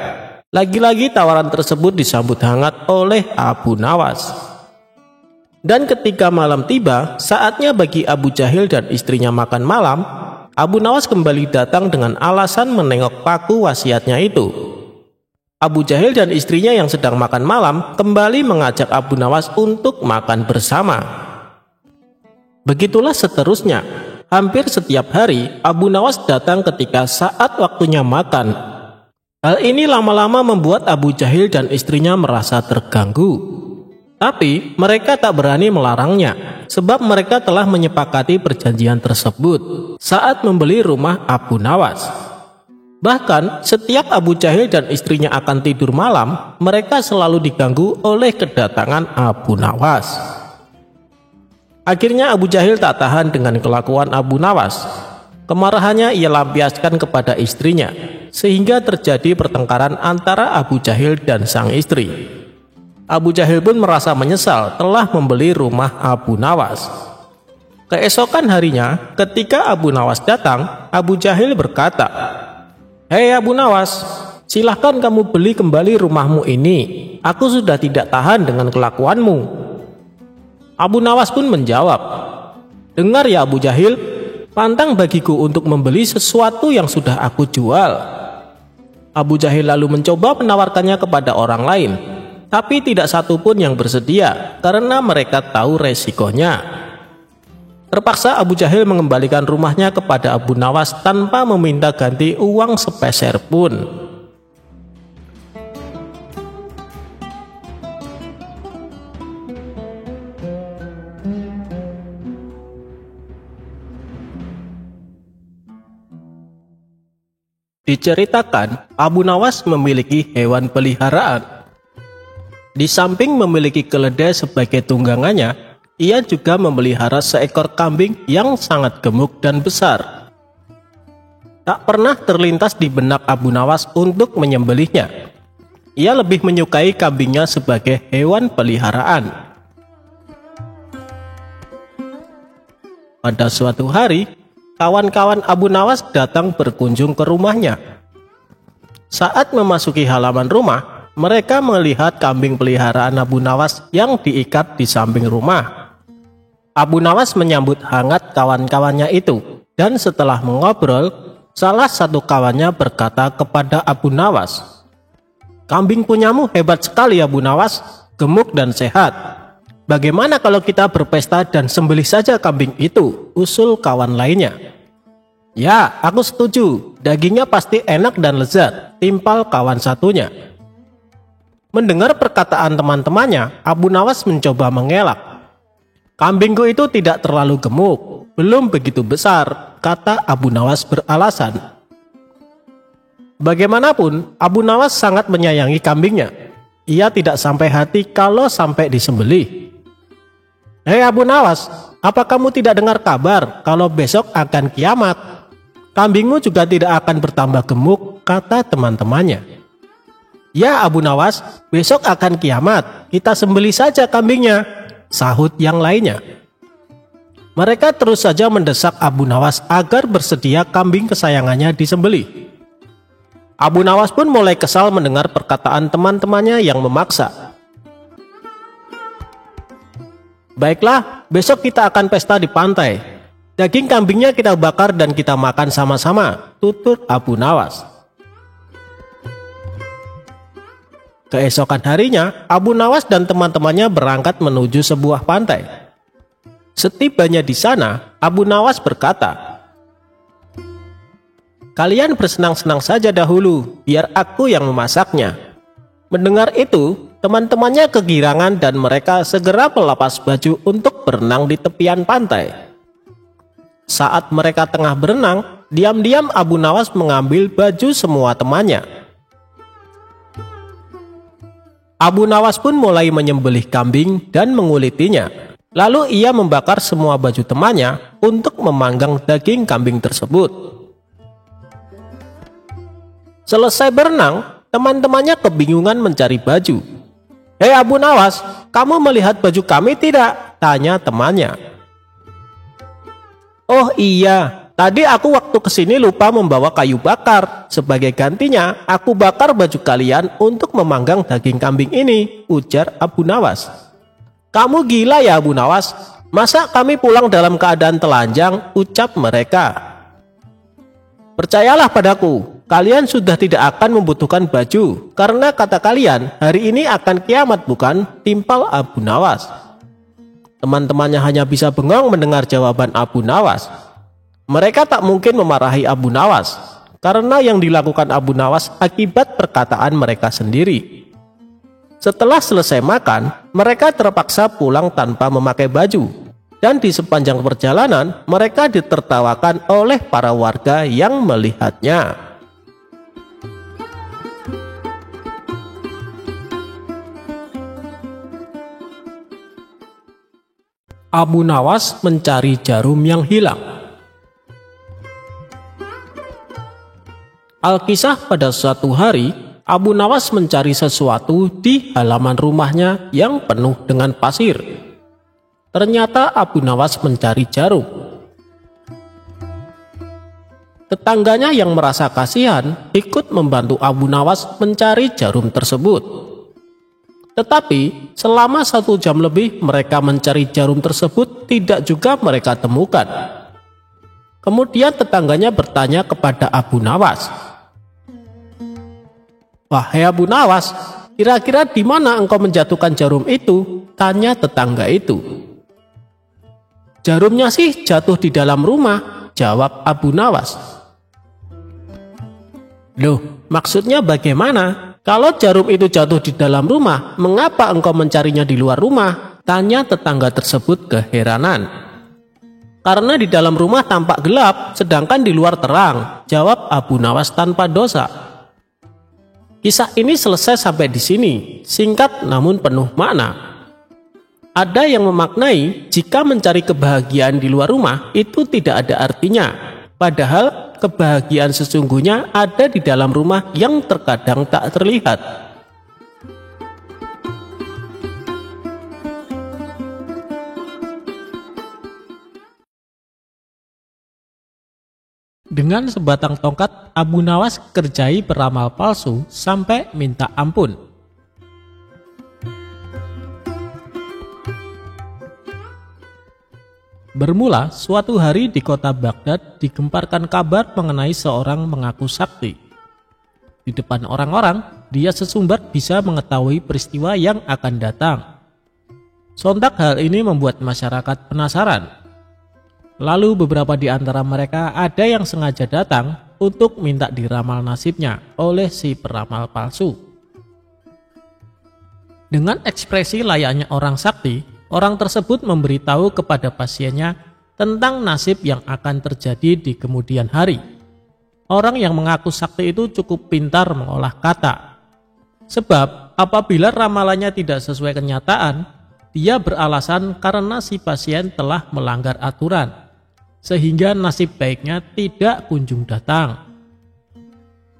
Lagi-lagi tawaran tersebut disambut hangat oleh Abu Nawas. Dan ketika malam tiba, saatnya bagi Abu Jahil dan istrinya makan malam, Abu Nawas kembali datang dengan alasan menengok paku wasiatnya itu. Abu Jahil dan istrinya yang sedang makan malam kembali mengajak Abu Nawas untuk makan bersama. Begitulah seterusnya. Hampir setiap hari Abu Nawas datang ketika saat waktunya makan. Hal ini lama-lama membuat Abu Jahil dan istrinya merasa terganggu. Tapi mereka tak berani melarangnya, sebab mereka telah menyepakati perjanjian tersebut saat membeli rumah Abu Nawas. Bahkan setiap Abu Jahil dan istrinya akan tidur malam, mereka selalu diganggu oleh kedatangan Abu Nawas. Akhirnya Abu Jahil tak tahan dengan kelakuan Abu Nawas. Kemarahannya ia lampiaskan kepada istrinya, sehingga terjadi pertengkaran antara Abu Jahil dan sang istri. Abu Jahil pun merasa menyesal telah membeli rumah Abu Nawas. Keesokan harinya, ketika Abu Nawas datang, Abu Jahil berkata, "Hei Abu Nawas, silahkan kamu beli kembali rumahmu ini. Aku sudah tidak tahan dengan kelakuanmu." Abu Nawas pun menjawab, "Dengar ya Abu Jahil, pantang bagiku untuk membeli sesuatu yang sudah aku jual." Abu Jahil lalu mencoba menawarkannya kepada orang lain, tapi tidak satu pun yang bersedia karena mereka tahu resikonya. Terpaksa Abu Jahil mengembalikan rumahnya kepada Abu Nawas tanpa meminta ganti uang sepeser pun. Diceritakan, Abu Nawas memiliki hewan peliharaan. Di samping memiliki keledai sebagai tunggangannya, ia juga memelihara seekor kambing yang sangat gemuk dan besar. Tak pernah terlintas di benak Abu Nawas untuk menyembelihnya. Ia lebih menyukai kambingnya sebagai hewan peliharaan. Pada suatu hari, kawan-kawan Abu Nawas datang berkunjung ke rumahnya. Saat memasuki halaman rumah, mereka melihat kambing peliharaan Abu Nawas yang diikat di samping rumah. Abu Nawas menyambut hangat kawan-kawannya itu, dan setelah mengobrol, salah satu kawannya berkata kepada Abu Nawas, "Kambing punyamu hebat sekali Abu Nawas, gemuk dan sehat. Bagaimana kalau kita berpesta dan sembelih saja kambing itu?" usul kawan lainnya. "Ya, aku setuju, dagingnya pasti enak dan lezat," timpal kawan satunya. Mendengar perkataan teman-temannya, Abu Nawas mencoba mengelak. "Kambingku itu tidak terlalu gemuk, belum begitu besar," kata Abu Nawas beralasan. Bagaimanapun, Abu Nawas sangat menyayangi kambingnya. Ia tidak sampai hati kalau sampai disembelih. "Hei Abu Nawas, apa kamu tidak dengar kabar kalau besok akan kiamat? Kambingmu juga tidak akan bertambah gemuk," kata teman-temannya. "Ya Abu Nawas, besok akan kiamat, kita sembelih saja kambingnya," sahut yang lainnya. Mereka terus saja mendesak Abu Nawas agar bersedia kambing kesayangannya disembelih. Abu Nawas pun mulai kesal mendengar perkataan teman-temannya yang memaksa. "Baiklah, besok kita akan pesta di pantai. Daging kambingnya kita bakar dan kita makan sama-sama," tutur Abu Nawas. Keesokan harinya, Abu Nawas dan teman-temannya berangkat menuju sebuah pantai. Setibanya di sana, Abu Nawas berkata, "Kalian bersenang-senang saja dahulu, biar aku yang memasaknya." Mendengar itu, teman-temannya kegirangan dan mereka segera melepas baju untuk berenang di tepian pantai. Saat mereka tengah berenang, diam-diam Abu Nawas mengambil baju semua temannya. Abu Nawas pun mulai menyembelih kambing dan mengulitinya. Lalu ia membakar semua baju temannya untuk memanggang daging kambing tersebut. Selesai berenang, teman-temannya kebingungan mencari baju. "Hei Abu Nawas, kamu melihat baju kami tidak?" tanya temannya. "Oh iya, tadi aku waktu kesini lupa membawa kayu bakar. Sebagai gantinya, aku bakar baju kalian untuk memanggang daging kambing ini," ujar Abu Nawas. "Kamu gila ya Abu Nawas? Masa kami pulang dalam keadaan telanjang?" ucap mereka. "Percayalah padaku, kalian sudah tidak akan membutuhkan baju, karena kata kalian hari ini akan kiamat bukan?" timpal Abu Nawas. Teman-temannya hanya bisa bengong mendengar jawaban Abu Nawas. Mereka tak mungkin memarahi Abu Nawas, karena yang dilakukan Abu Nawas akibat perkataan mereka sendiri. Setelah selesai makan, mereka terpaksa pulang tanpa memakai baju, dan di sepanjang perjalanan mereka ditertawakan oleh para warga yang melihatnya. Abu Nawas mencari jarum yang hilang. Alkisah, pada suatu hari, Abu Nawas mencari sesuatu di halaman rumahnya yang penuh dengan pasir. Ternyata Abu Nawas mencari jarum. Tetangganya yang merasa kasihan ikut membantu Abu Nawas mencari jarum tersebut. Tetapi selama 1 jam lebih mereka mencari jarum tersebut tidak juga mereka temukan. Kemudian tetangganya bertanya kepada Abu Nawas, "Wahai Abu Nawas, kira-kira di mana engkau menjatuhkan jarum itu?" tanya tetangga itu. "Jarumnya sih jatuh di dalam rumah," jawab Abu Nawas. "Loh, maksudnya bagaimana? Kalau jarum itu jatuh di dalam rumah, mengapa engkau mencarinya di luar rumah?" tanya tetangga tersebut keheranan. "Karena di dalam rumah tampak gelap, sedangkan di luar terang," jawab Abu Nawas tanpa dosa. Kisah ini selesai sampai di sini, singkat namun penuh makna. Ada yang memaknai jika mencari kebahagiaan di luar rumah itu tidak ada artinya, padahal kebahagiaan sesungguhnya ada di dalam rumah yang terkadang tak terlihat. Dengan sebatang tongkat, Abu Nawas kerjai peramal palsu sampai minta ampun. Bermula, suatu hari di kota Baghdad digemparkan kabar mengenai seorang mengaku sakti. Di depan orang-orang, dia sesumbar bisa mengetahui peristiwa yang akan datang. Sontak hal ini membuat masyarakat penasaran. Lalu beberapa di antara mereka ada yang sengaja datang untuk minta diramal nasibnya oleh si peramal palsu. Dengan ekspresi layaknya orang sakti, orang tersebut memberitahu kepada pasiennya tentang nasib yang akan terjadi di kemudian hari. Orang yang mengaku sakti itu cukup pintar mengolah kata. Sebab apabila ramalannya tidak sesuai kenyataan, dia beralasan karena si pasien telah melanggar aturan, sehingga nasib baiknya tidak kunjung datang.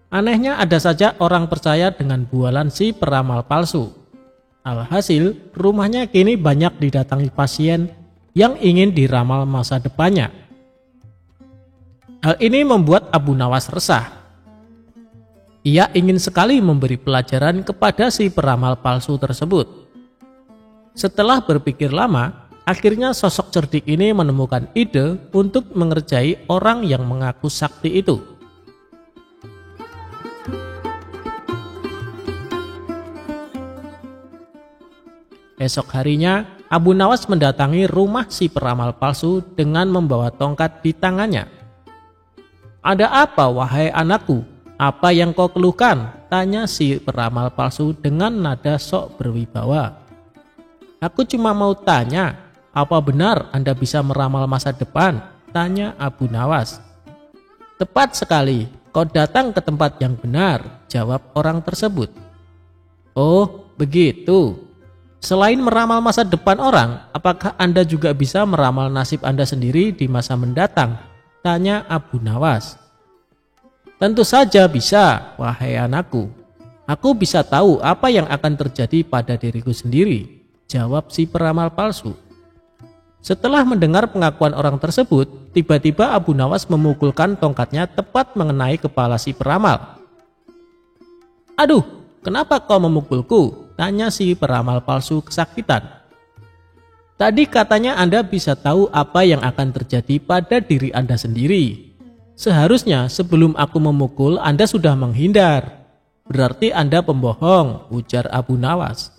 Anehnya ada saja orang percaya dengan bualan si peramal palsu. Alhasil, rumahnya kini banyak didatangi pasien yang ingin diramal masa depannya. Hal ini membuat Abu Nawas resah. Ia ingin sekali memberi pelajaran kepada si peramal palsu tersebut. Setelah berpikir lama, akhirnya sosok cerdik ini menemukan ide untuk mengerjai orang yang mengaku sakti itu. Esok harinya, Abu Nawas mendatangi rumah si peramal palsu dengan membawa tongkat di tangannya. "Ada apa, wahai anakku? Apa yang kau keluhkan?" tanya si peramal palsu dengan nada sok berwibawa. "Aku cuma mau tanya, apa benar Anda bisa meramal masa depan?" tanya Abu Nawas. "Tepat sekali, kau datang ke tempat yang benar," jawab orang tersebut. "Oh, begitu. Selain meramal masa depan orang, apakah Anda juga bisa meramal nasib Anda sendiri di masa mendatang?" tanya Abu Nawas. "Tentu saja bisa, wahai anakku. Aku bisa tahu apa yang akan terjadi pada diriku sendiri," jawab si peramal palsu. Setelah mendengar pengakuan orang tersebut, tiba-tiba Abu Nawas memukulkan tongkatnya tepat mengenai kepala si peramal. "Aduh, kenapa kau memukulku?" tanya si peramal palsu kesakitan. "Tadi katanya Anda bisa tahu apa yang akan terjadi pada diri Anda sendiri. Seharusnya sebelum aku memukul Anda sudah menghindar. Berarti Anda pembohong," ujar Abu Nawas.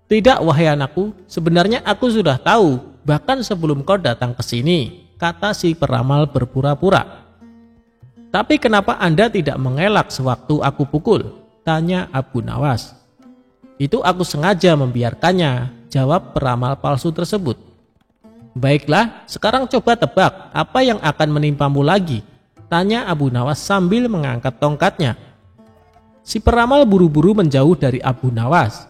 "Tidak, wahai anakku, sebenarnya aku sudah tahu, bahkan sebelum kau datang ke sini," kata si peramal berpura-pura. "Tapi kenapa Anda tidak mengelak sewaktu aku pukul?" tanya Abu Nawas. "Itu aku sengaja membiarkannya," jawab peramal palsu tersebut. "Baiklah, sekarang coba tebak apa yang akan menimpamu lagi," tanya Abu Nawas sambil mengangkat tongkatnya. Si peramal buru-buru menjauh dari Abu Nawas.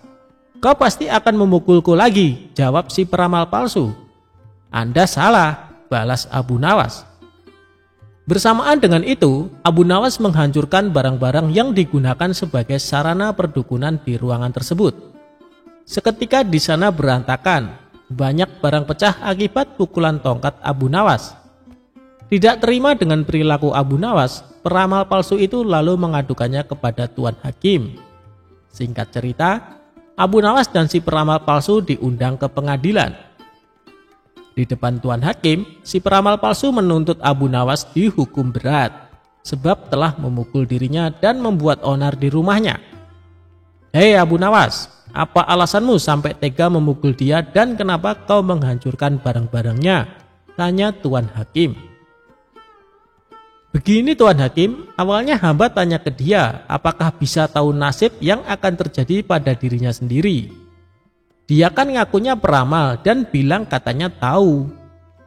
"Kau pasti akan memukulku lagi," jawab si peramal palsu. "Anda salah," balas Abu Nawas. Bersamaan dengan itu, Abu Nawas menghancurkan barang-barang yang digunakan sebagai sarana perdukunan di ruangan tersebut. Seketika di sana berantakan, banyak barang pecah akibat pukulan tongkat Abu Nawas. Tidak terima dengan perilaku Abu Nawas, peramal palsu itu lalu mengadukannya kepada Tuan Hakim. Singkat cerita, Abu Nawas dan si peramal palsu diundang ke pengadilan. Di depan Tuan Hakim, si peramal palsu menuntut Abu Nawas dihukum berat sebab telah memukul dirinya dan membuat onar di rumahnya. "Hei Abu Nawas, apa alasanmu sampai tega memukul dia dan kenapa kau menghancurkan barang-barangnya?" tanya Tuan Hakim. "Begini Tuan Hakim, awalnya hamba tanya ke dia apakah bisa tahu nasib yang akan terjadi pada dirinya sendiri. Dia kan ngakunya peramal dan bilang katanya tahu.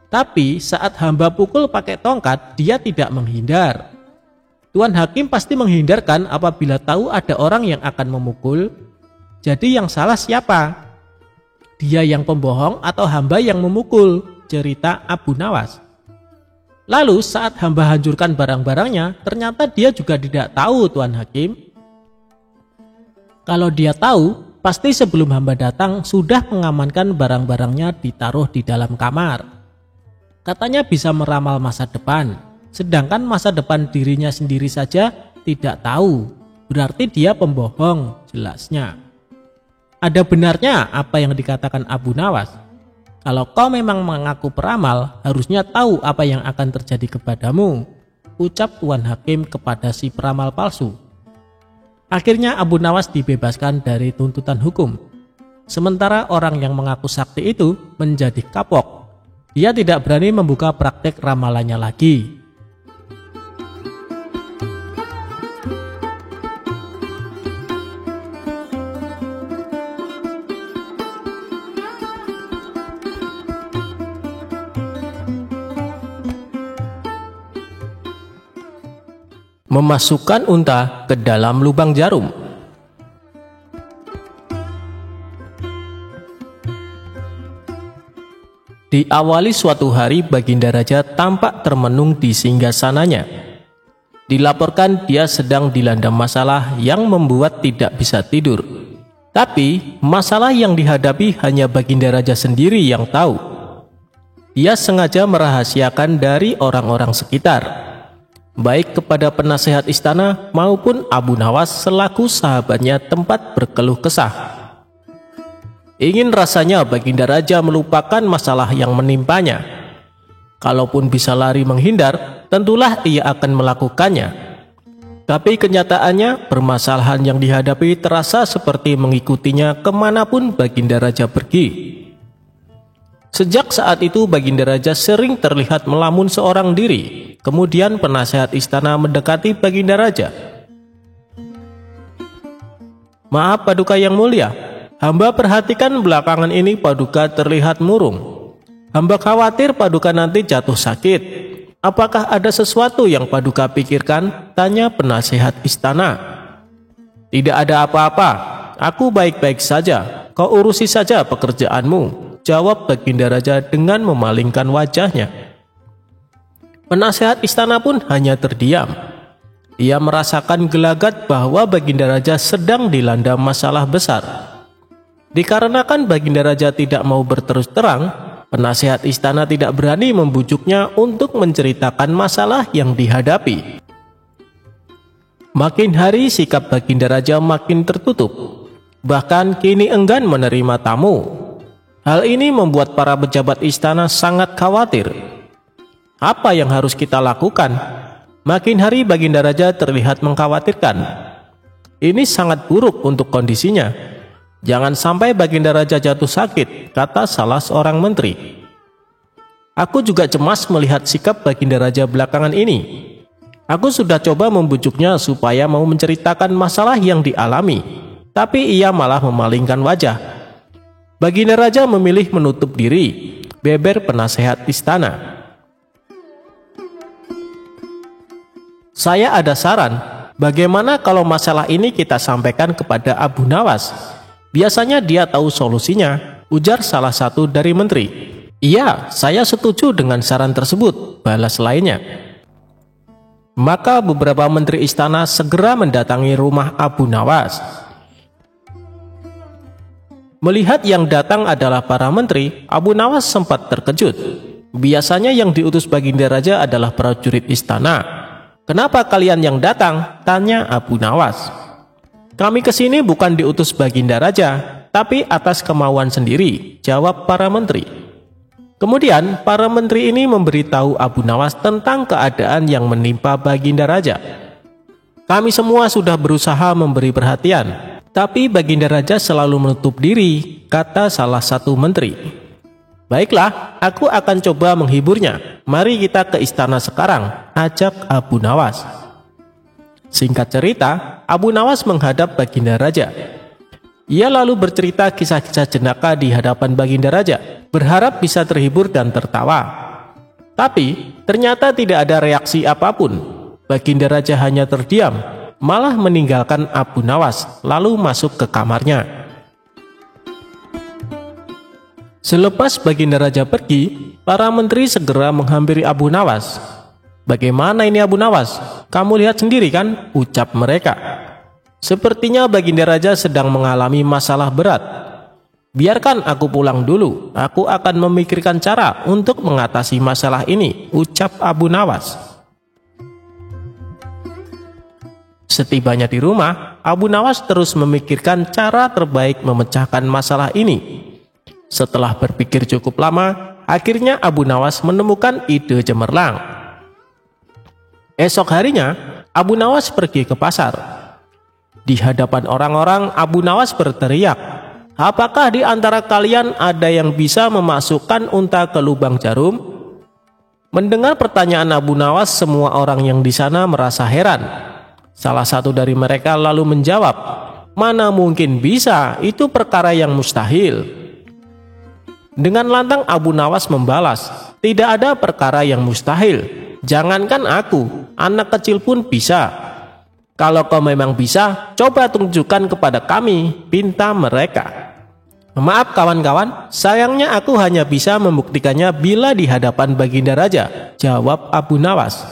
Tapi saat hamba pukul pakai tongkat, dia tidak menghindar. Tuan Hakim pasti menghindarkan apabila tahu ada orang yang akan memukul. Jadi yang salah siapa? Dia yang pembohong atau hamba yang memukul?" cerita Abu Nawas. "Lalu saat hamba hancurkan barang-barangnya, ternyata dia juga tidak tahu Tuan Hakim. Kalau dia tahu, pasti sebelum hamba datang sudah mengamankan barang-barangnya ditaruh di dalam kamar. Katanya bisa meramal masa depan, sedangkan masa depan dirinya sendiri saja tidak tahu. Berarti dia pembohong," jelasnya. Ada benarnya apa yang dikatakan Abu Nawas. Kalau kau memang mengaku peramal, harusnya tahu apa yang akan terjadi kepadamu, ucap Tuan Hakim kepada si peramal palsu. Akhirnya Abu Nawas dibebaskan dari tuntutan hukum. Sementara orang yang mengaku sakti itu menjadi kapok. Dia tidak berani membuka praktek ramalannya lagi. Memasukkan unta ke dalam lubang jarum. Diawali suatu hari Baginda Raja tampak termenung di singgasananya. Dilaporkan dia sedang dilanda masalah yang membuat tidak bisa tidur. Tapi masalah yang dihadapi hanya Baginda Raja sendiri yang tahu. Dia sengaja merahasiakan dari orang-orang sekitar, baik kepada penasehat istana maupun Abu Nawas selaku sahabatnya tempat berkeluh kesah. Ingin rasanya Baginda Raja melupakan masalah yang menimpanya. Kalaupun bisa lari menghindar, tentulah ia akan melakukannya. Tapi kenyataannya, permasalahan yang dihadapi terasa seperti mengikutinya kemanapun Baginda Raja pergi. Sejak saat itu Baginda Raja sering terlihat melamun seorang diri. Kemudian penasehat istana mendekati Baginda Raja. "Maaf Paduka yang mulia, hamba perhatikan belakangan ini Paduka terlihat murung. Hamba khawatir Paduka nanti jatuh sakit. Apakah ada sesuatu yang Paduka pikirkan?" tanya penasehat istana. "Tidak ada apa-apa, aku baik-baik saja. Kau urusi saja pekerjaanmu," jawab Baginda Raja dengan memalingkan wajahnya. Penasehat istana pun hanya terdiam. Ia merasakan gelagat bahwa Baginda Raja sedang dilanda masalah besar. Dikarenakan Baginda Raja tidak mau berterus terang, penasehat istana tidak berani membujuknya untuk menceritakan masalah yang dihadapi. Makin hari sikap Baginda Raja makin tertutup, bahkan kini enggan menerima tamu. Hal ini membuat para pejabat istana sangat khawatir. Apa yang harus kita lakukan? Makin hari Baginda Raja terlihat mengkhawatirkan. Ini sangat buruk untuk kondisinya. Jangan sampai Baginda Raja jatuh sakit, kata salah seorang menteri. Aku juga cemas melihat sikap Baginda Raja belakangan ini. Aku sudah coba membujuknya supaya mau menceritakan masalah yang dialami, tapi ia malah memalingkan wajah. Baginda Raja memilih menutup diri, beber penasehat istana. Saya ada saran, bagaimana kalau masalah ini kita sampaikan kepada Abu Nawas? Biasanya dia tahu solusinya, ujar salah satu dari menteri. Iya, saya setuju dengan saran tersebut, balas lainnya. Maka beberapa menteri istana segera mendatangi rumah Abu Nawas. Melihat yang datang adalah para menteri, Abu Nawas sempat terkejut. Biasanya yang diutus Baginda Raja adalah prajurit istana. Kenapa kalian yang datang? Tanya Abu Nawas. Kami kesini bukan diutus Baginda Raja, tapi atas kemauan sendiri, jawab para menteri. Kemudian para menteri ini memberitahu Abu Nawas tentang keadaan yang menimpa Baginda Raja. Kami semua sudah berusaha memberi perhatian, tapi Baginda Raja selalu menutup diri, kata salah satu menteri. Baiklah, aku akan coba menghiburnya. Mari kita ke istana sekarang, ajak Abu Nawas. Singkat cerita, Abu Nawas menghadap Baginda Raja. Ia lalu bercerita kisah-kisah jenaka di hadapan Baginda Raja, berharap bisa terhibur dan tertawa. Tapi ternyata tidak ada reaksi apapun. Baginda Raja hanya terdiam, malah meninggalkan Abu Nawas, lalu masuk ke kamarnya. Selepas Baginda Raja pergi, para menteri segera menghampiri Abu Nawas. Bagaimana ini Abu Nawas? Kamu lihat sendiri kan? Ucap mereka. Sepertinya Baginda Raja sedang mengalami masalah berat. Biarkan aku pulang dulu. Aku akan memikirkan cara untuk mengatasi masalah ini, ucap Abu Nawas. Setibanya di rumah, Abu Nawas terus memikirkan cara terbaik memecahkan masalah ini. Setelah berpikir cukup lama, akhirnya Abu Nawas menemukan ide cemerlang. Esok harinya, Abu Nawas pergi ke pasar. Di hadapan orang-orang, Abu Nawas berteriak, "Apakah di antara kalian ada yang bisa memasukkan unta ke lubang jarum?" Mendengar pertanyaan Abu Nawas, semua orang yang di sana merasa heran. Salah satu dari mereka lalu menjawab, "Mana mungkin bisa, itu perkara yang mustahil." Dengan lantang Abu Nawas membalas, "Tidak ada perkara yang mustahil. Jangankan aku, anak kecil pun bisa. Kalau kau memang bisa, coba tunjukkan kepada kami," pinta mereka. Maaf kawan-kawan, sayangnya aku hanya bisa membuktikannya bila di hadapan Baginda Raja, jawab Abu Nawas.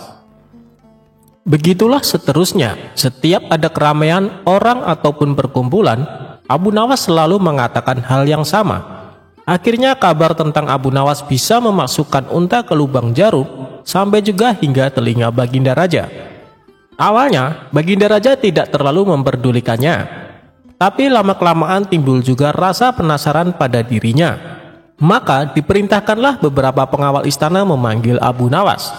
Begitulah seterusnya, setiap ada keramaian orang ataupun perkumpulan, Abu Nawas selalu mengatakan hal yang sama. Akhirnya kabar tentang Abu Nawas bisa memasukkan unta ke lubang jarum sampai juga hingga telinga Baginda Raja. Awalnya, Baginda Raja tidak terlalu memperdulikannya. Tapi lama-kelamaan timbul juga rasa penasaran pada dirinya. Maka diperintahkanlah beberapa pengawal istana memanggil Abu Nawas.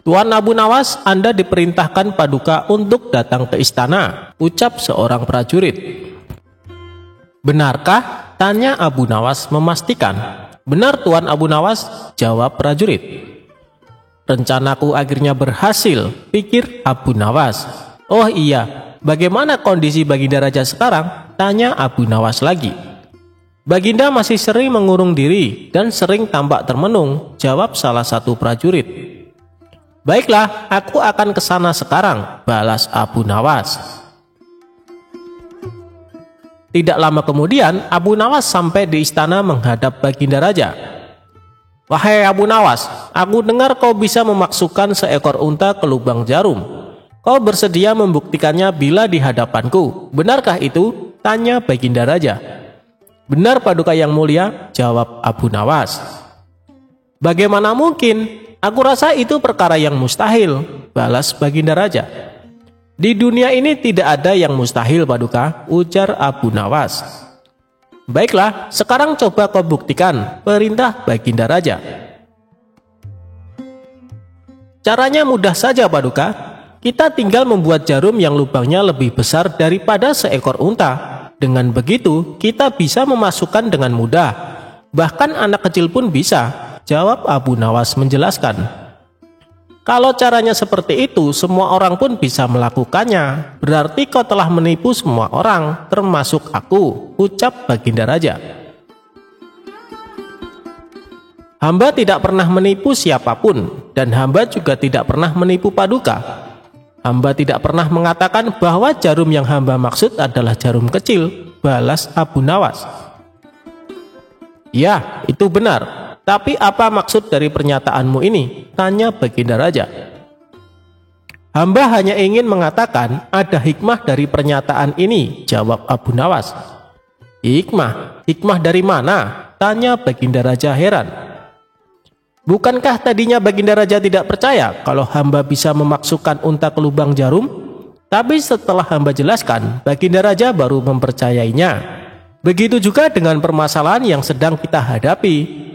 Tuan Abu Nawas, Anda diperintahkan Paduka untuk datang ke istana, ucap seorang prajurit. Benarkah? Tanya Abu Nawas memastikan. Benar Tuan Abu Nawas, jawab prajurit. Rencanaku akhirnya berhasil, pikir Abu Nawas. Oh iya, bagaimana kondisi Baginda Raja sekarang? Tanya Abu Nawas lagi. Baginda masih sering mengurung diri dan sering tampak termenung, jawab salah satu prajurit. Baiklah, aku akan ke sana sekarang, balas Abu Nawas. Tidak lama kemudian, Abu Nawas sampai di istana menghadap Baginda Raja. Wahai Abu Nawas, aku dengar kau bisa memasukkan seekor unta ke lubang jarum. Kau bersedia membuktikannya bila di hadapanku. Benarkah itu? Tanya Baginda Raja. Benar Paduka yang mulia, jawab Abu Nawas. Bagaimana mungkin? Aku rasa itu perkara yang mustahil, balas Baginda Raja. Di dunia ini tidak ada yang mustahil Paduka, ujar Abu Nawas. Baiklah, sekarang coba kau buktikan, perintah Baginda Raja. Caranya mudah saja Paduka. Kita tinggal membuat jarum yang lubangnya lebih besar daripada seekor unta. Dengan begitu, kita bisa memasukkan dengan mudah. Bahkan anak kecil pun bisa, jawab Abu Nawas menjelaskan. Kalau caranya seperti itu, semua orang pun bisa melakukannya. Berarti kau telah menipu semua orang, termasuk aku, ucap Baginda Raja. Hamba tidak pernah menipu siapapun, dan hamba juga tidak pernah menipu Paduka. Hamba tidak pernah mengatakan bahwa jarum yang hamba maksud adalah jarum kecil, balas Abu Nawas. Ya, itu benar. Tapi apa maksud dari pernyataanmu ini? Tanya Baginda Raja. Hamba hanya ingin mengatakan ada hikmah dari pernyataan ini, jawab Abu Nawas. Hikmah? Hikmah dari mana? Tanya Baginda Raja heran. Bukankah tadinya Baginda Raja tidak percaya kalau hamba bisa memasukkan unta ke lubang jarum? Tapi setelah hamba jelaskan, Baginda Raja baru mempercayainya. Begitu juga dengan permasalahan yang sedang kita hadapi.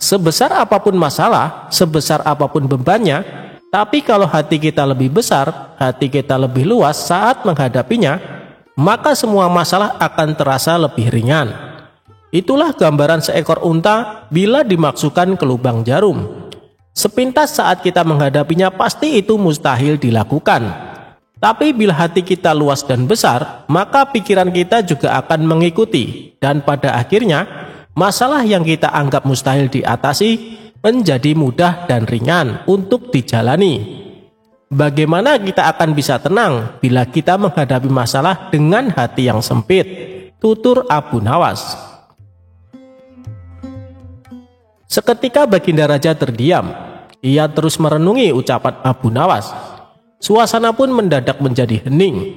Sebesar apapun masalah, sebesar apapun bebannya, tapi kalau hati kita lebih besar, hati kita lebih luas saat menghadapinya, maka semua masalah akan terasa lebih ringan. Itulah gambaran seekor unta bila dimasukkan ke lubang jarum. Sepintas saat kita menghadapinya pasti itu mustahil dilakukan. Tapi bila hati kita luas dan besar, maka pikiran kita juga akan mengikuti. Dan pada akhirnya, masalah yang kita anggap mustahil diatasi menjadi mudah dan ringan untuk dijalani. Bagaimana kita akan bisa tenang bila kita menghadapi masalah dengan hati yang sempit? Tutur Abu Nawas. Seketika Baginda Raja terdiam. Ia terus merenungi ucapan Abu Nawas. Suasana pun mendadak menjadi hening.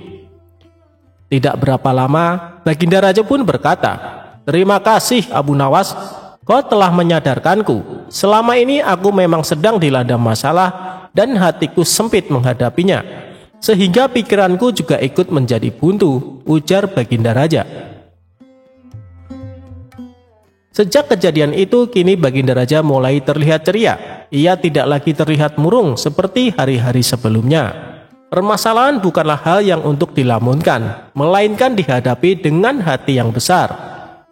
Tidak berapa lama, Baginda Raja pun berkata, Terima kasih Abu Nawas, kau telah menyadarkanku. Selama ini aku memang sedang dilanda masalah dan hatiku sempit menghadapinya. Sehingga pikiranku juga ikut menjadi buntu, ujar Baginda Raja. Sejak kejadian itu, kini Baginda Raja mulai terlihat ceria. Ia tidak lagi terlihat murung seperti hari-hari sebelumnya. Permasalahan bukanlah hal yang untuk dilamunkan, melainkan dihadapi dengan hati yang besar.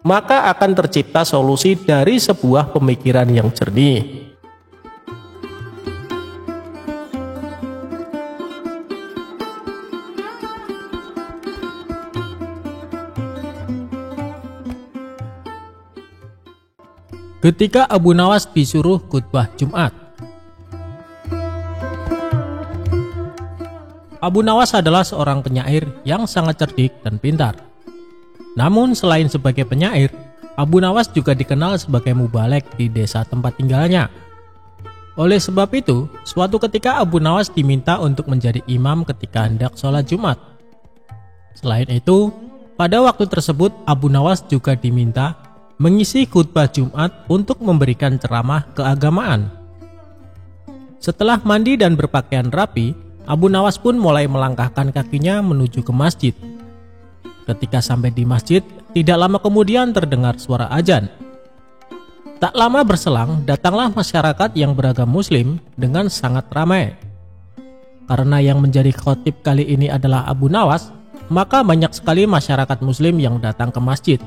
Maka akan tercipta solusi dari sebuah pemikiran yang jernih. Ketika Abu Nawas disuruh khutbah Jumat. Abu Nawas adalah seorang penyair yang sangat cerdik dan pintar. Namun selain sebagai penyair, Abu Nawas juga dikenal sebagai mubalek di desa tempat tinggalnya. Oleh sebab itu, suatu ketika Abu Nawas diminta untuk menjadi imam ketika hendak sholat Jumat. Selain itu, pada waktu tersebut Abu Nawas juga diminta mengisi khutbah Jumat untuk memberikan ceramah keagamaan. Setelah mandi dan berpakaian rapi, Abu Nawas pun mulai melangkahkan kakinya menuju ke masjid. Ketika sampai di masjid, tidak lama kemudian terdengar suara azan. Tak lama berselang, datanglah masyarakat yang beragam Muslim dengan sangat ramai. Karena yang menjadi khotib kali ini adalah Abu Nawas, maka banyak sekali masyarakat Muslim yang datang ke masjid.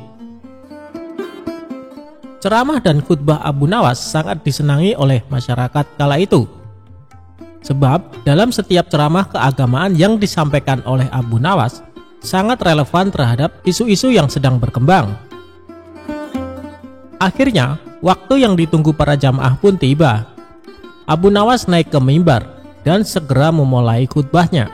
Ceramah dan khutbah Abu Nawas sangat disenangi oleh masyarakat kala itu. Sebab dalam setiap ceramah keagamaan yang disampaikan oleh Abu Nawas sangat relevan terhadap isu-isu yang sedang berkembang. Akhirnya, waktu yang ditunggu para jamaah pun tiba. Abu Nawas naik ke mimbar dan segera memulai khutbahnya.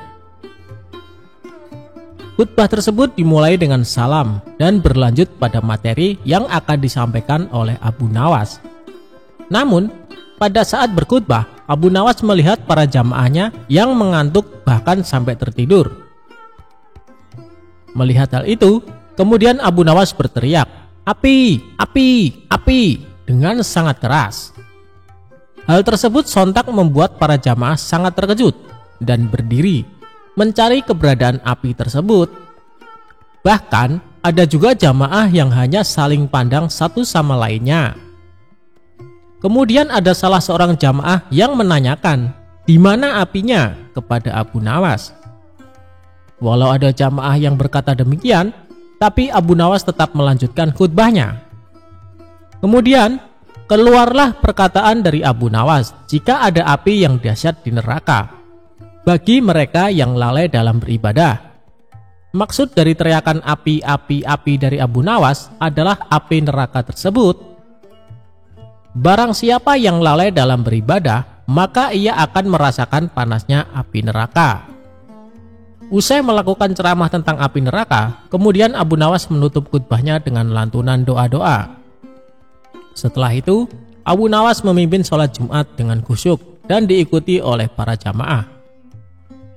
Khutbah tersebut dimulai dengan salam dan berlanjut pada materi yang akan disampaikan oleh Abu Nawas. Namun, pada saat berkhutbah, Abu Nawas melihat para jamaahnya yang mengantuk bahkan sampai tertidur. Melihat hal itu, kemudian Abu Nawas berteriak, "Api! Api! Api!" dengan sangat keras. Hal tersebut sontak membuat para jamaah sangat terkejut dan berdiri mencari keberadaan api tersebut. Bahkan ada juga jamaah yang hanya saling pandang satu sama lainnya. Kemudian ada salah seorang jamaah yang menanyakan, "Di mana apinya?" kepada Abu Nawas. Walau ada jamaah yang berkata demikian, tapi Abu Nawas tetap melanjutkan khutbahnya. Kemudian keluarlah perkataan dari Abu Nawas, jika ada api yang dahsyat di neraka bagi mereka yang lalai dalam beribadah. Maksud dari teriakan api, api, api dari Abu Nawas adalah api neraka tersebut. Barang siapa yang lalai dalam beribadah, maka ia akan merasakan panasnya api neraka. Usai melakukan ceramah tentang api neraka, kemudian Abu Nawas menutup khutbahnya dengan lantunan doa-doa. Setelah itu, Abu Nawas memimpin sholat Jumat dengan khusyuk dan diikuti oleh para jamaah.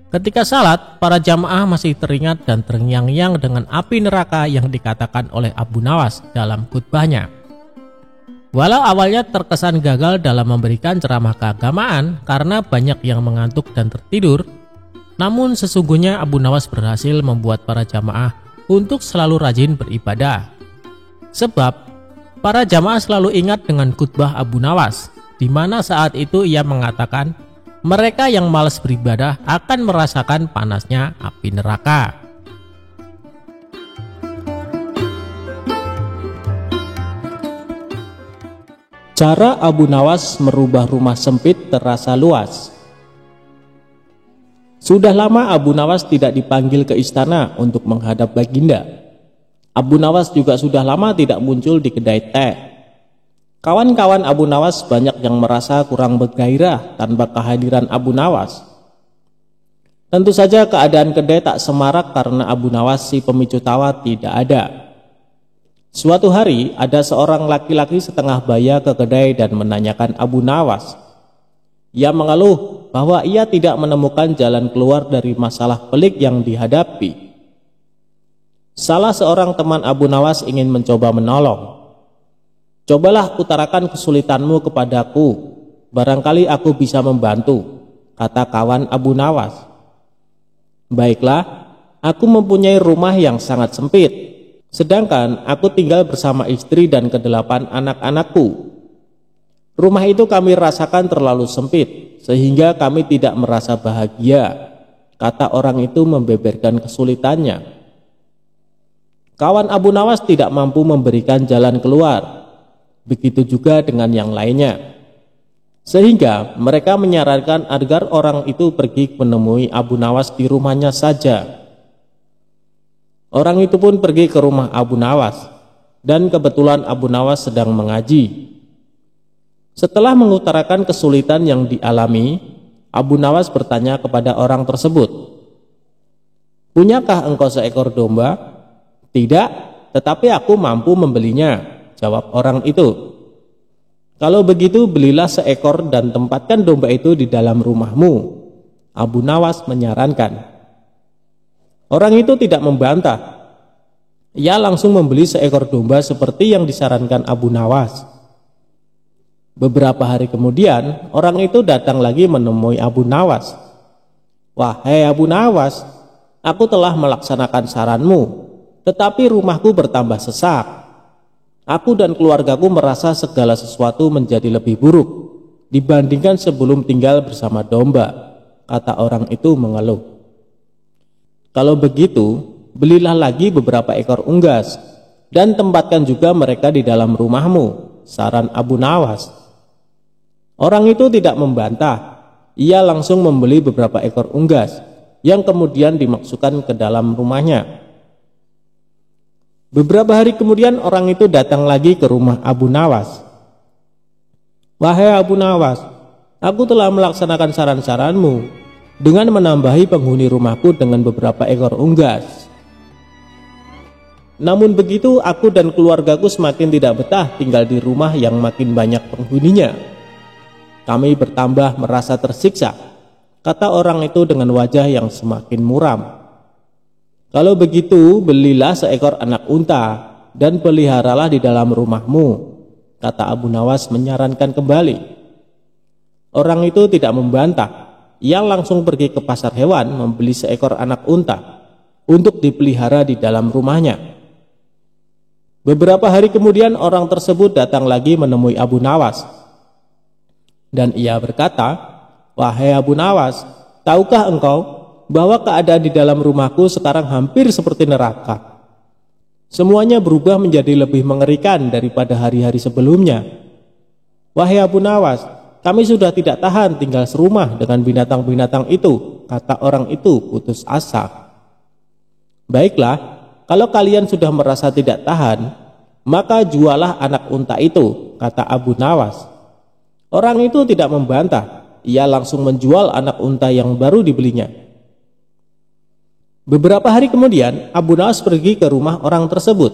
Ketika salat, para jamaah masih teringat dan terngiang-ngiang dengan api neraka yang dikatakan oleh Abu Nawas dalam khutbahnya. Walau awalnya terkesan gagal dalam memberikan ceramah keagamaan karena banyak yang mengantuk dan tertidur, namun sesungguhnya Abu Nawas berhasil membuat para jamaah untuk selalu rajin beribadah. Sebab para jamaah selalu ingat dengan khutbah Abu Nawas, di mana saat itu ia mengatakan mereka yang malas beribadah akan merasakan panasnya api neraka. Cara Abu Nawas merubah rumah sempit terasa luas. Sudah lama Abu Nawas tidak dipanggil ke istana untuk menghadap baginda. Abu Nawas juga sudah lama tidak muncul di kedai teh. Kawan-kawan Abu Nawas banyak yang merasa kurang bergairah tanpa kehadiran Abu Nawas. Tentu saja keadaan kedai tak semarak karena Abu Nawas si pemicu tawa tidak ada. Suatu hari ada seorang laki-laki setengah baya ke kedai dan menanyakan Abu Nawas. Ia mengeluh bahwa ia tidak menemukan jalan keluar dari masalah pelik yang dihadapi. Salah seorang teman Abu Nawas ingin mencoba menolong. "Cobalah utarakan kesulitanmu kepadaku, barangkali aku bisa membantu," kata kawan Abu Nawas. "Baiklah, aku mempunyai rumah yang sangat sempit, sedangkan aku tinggal bersama istri dan ke-8 anak-anakku. Rumah itu kami rasakan terlalu sempit, sehingga kami tidak merasa bahagia," kata orang itu membeberkan kesulitannya. Kawan Abu Nawas tidak mampu memberikan jalan keluar. Begitu juga dengan yang lainnya. Sehingga mereka menyarankan agar orang itu pergi menemui Abu Nawas di rumahnya saja. Orang itu pun pergi ke rumah Abu Nawas, dan kebetulan Abu Nawas sedang mengaji. Setelah mengutarakan kesulitan yang dialami, Abu Nawas bertanya kepada orang tersebut, "Punyakah engkau seekor domba?" "Tidak," tetapi aku mampu membelinya, jawab orang itu. Kalau begitu belilah seekor dan tempatkan domba itu di dalam rumahmu, Abu Nawas menyarankan. Orang itu tidak membantah. Ia langsung membeli seekor domba seperti yang disarankan Abu Nawas. Beberapa hari kemudian, orang itu datang lagi menemui Abu Nawas. Wahai Abu Nawas, aku telah melaksanakan saranmu, tetapi rumahku bertambah sesak. Aku dan keluargaku merasa segala sesuatu menjadi lebih buruk dibandingkan sebelum tinggal bersama domba, kata orang itu mengeluh. Kalau begitu, belilah lagi beberapa ekor unggas dan tempatkan juga mereka di dalam rumahmu, saran Abu Nawas. Orang itu tidak membantah. Ia langsung membeli beberapa ekor unggas yang kemudian dimasukkan ke dalam rumahnya. Beberapa hari kemudian orang itu datang lagi ke rumah Abu Nawas. Wahai Abu Nawas, aku telah melaksanakan saran-saranmu dengan menambahi penghuni rumahku dengan beberapa ekor unggas. Namun begitu aku dan keluargaku semakin tidak betah tinggal di rumah yang makin banyak penghuninya. Kami bertambah merasa tersiksa, kata orang itu dengan wajah yang semakin muram. Kalau begitu belilah seekor anak unta dan peliharalah di dalam rumahmu, kata Abu Nawas menyarankan kembali. Orang itu tidak membantah. Ia langsung pergi ke pasar hewan membeli seekor anak unta untuk dipelihara di dalam rumahnya. Beberapa hari kemudian orang tersebut datang lagi menemui Abu Nawas. Dan ia berkata, wahai Abu Nawas, tahukah engkau bahwa keadaan di dalam rumahku sekarang hampir seperti neraka? Semuanya berubah menjadi lebih mengerikan daripada hari-hari sebelumnya. Wahai Abu Nawas, kami sudah tidak tahan tinggal serumah dengan binatang-binatang itu, kata orang itu putus asa. Baiklah, kalau kalian sudah merasa tidak tahan, maka jualah anak unta itu, kata Abu Nawas. Orang itu tidak membantah. Ia langsung menjual anak unta yang baru dibelinya. Beberapa hari kemudian, Abu Nawas pergi ke rumah orang tersebut.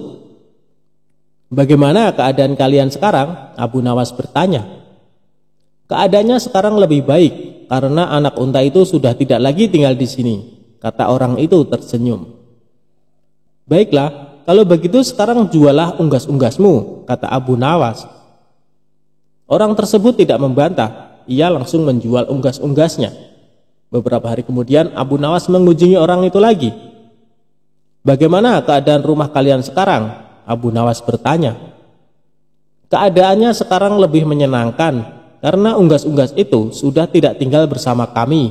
Bagaimana keadaan kalian sekarang? Abu Nawas bertanya. Keadaannya sekarang lebih baik karena anak unta itu sudah tidak lagi tinggal di sini, kata orang itu tersenyum. Baiklah, kalau begitu sekarang jualah unggas-unggasmu, kata Abu Nawas. Orang tersebut tidak membantah. Ia langsung menjual unggas-unggasnya. Beberapa hari kemudian Abu Nawas mengunjungi orang itu lagi. Bagaimana keadaan rumah kalian sekarang? Abu Nawas bertanya. Keadaannya sekarang lebih menyenangkan karena unggas-unggas itu sudah tidak tinggal bersama kami,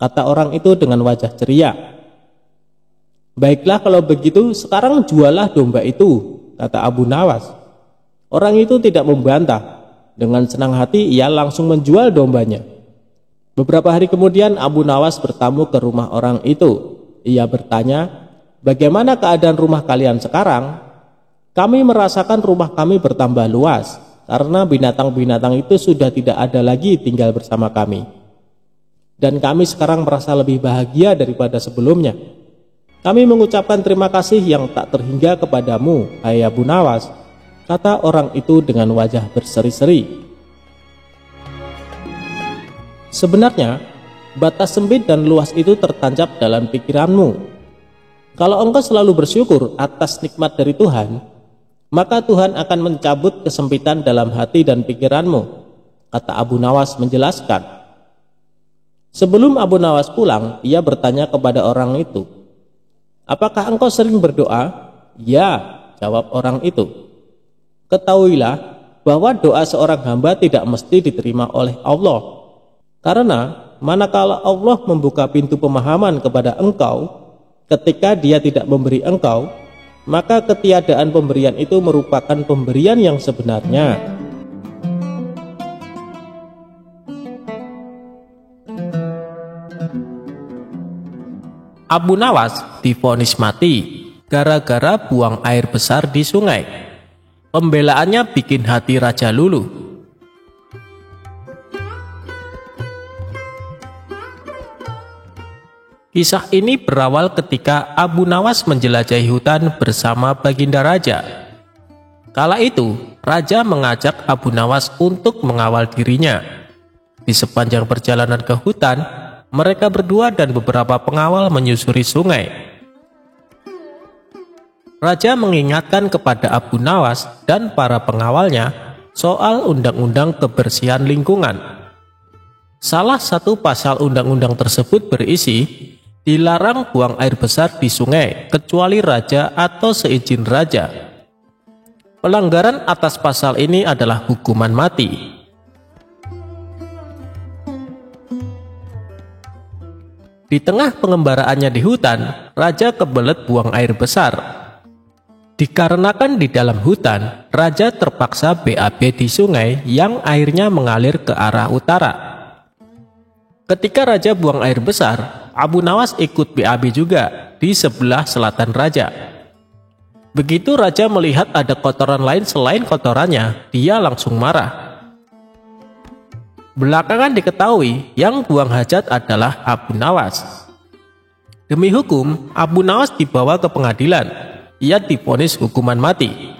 kata orang itu dengan wajah ceria. Baiklah kalau begitu sekarang jualah domba itu, kata Abu Nawas. Orang itu tidak membantah. Dengan senang hati ia langsung menjual dombanya. Beberapa hari kemudian Abu Nawas bertamu ke rumah orang itu. Ia bertanya, bagaimana keadaan rumah kalian sekarang? Kami merasakan rumah kami bertambah luas karena binatang-binatang itu sudah tidak ada lagi tinggal bersama kami. Dan kami sekarang merasa lebih bahagia daripada sebelumnya. Kami mengucapkan terima kasih yang tak terhingga kepadamu, hai Abu Nawas, kata orang itu dengan wajah berseri-seri. Sebenarnya, batas sempit dan luas itu tertancap dalam pikiranmu. Kalau engkau selalu bersyukur atas nikmat dari Tuhan, maka Tuhan akan mencabut kesempitan dalam hati dan pikiranmu, kata Abu Nawas menjelaskan. Sebelum Abu Nawas pulang, ia bertanya kepada orang itu, apakah engkau sering berdoa? Ya, jawab orang itu. Ketahuilah bahwa doa seorang hamba tidak mesti diterima oleh Allah. Karena manakala Allah membuka pintu pemahaman kepada engkau, ketika Dia tidak memberi engkau, maka ketiadaan pemberian itu merupakan pemberian yang sebenarnya. Abu Nawas divonis mati gara-gara buang air besar di sungai. Pembelaannya bikin hati raja luluh. Kisah ini berawal ketika Abu Nawas menjelajahi hutan bersama Baginda Raja. Kala itu, Raja mengajak Abu Nawas untuk mengawal dirinya. Di sepanjang perjalanan ke hutan, mereka berdua dan beberapa pengawal menyusuri sungai. Raja mengingatkan kepada Abu Nawas dan para pengawalnya soal undang-undang kebersihan lingkungan. Salah satu pasal undang-undang tersebut berisi, dilarang buang air besar di sungai kecuali raja atau seizin raja. Pelanggaran atas pasal ini adalah hukuman mati. Di tengah pengembaraannya di hutan, raja kebelet buang air besar. Dikarenakan di dalam hutan, raja terpaksa BAB di sungai yang airnya mengalir ke arah utara. Ketika raja buang air besar, Abu Nawas ikut BAB juga di sebelah selatan raja. Begitu raja melihat ada kotoran lain selain kotorannya, dia langsung marah. Belakangan diketahui yang buang hajat adalah Abu Nawas. Demi hukum, Abu Nawas dibawa ke pengadilan. Ia divonis hukuman mati.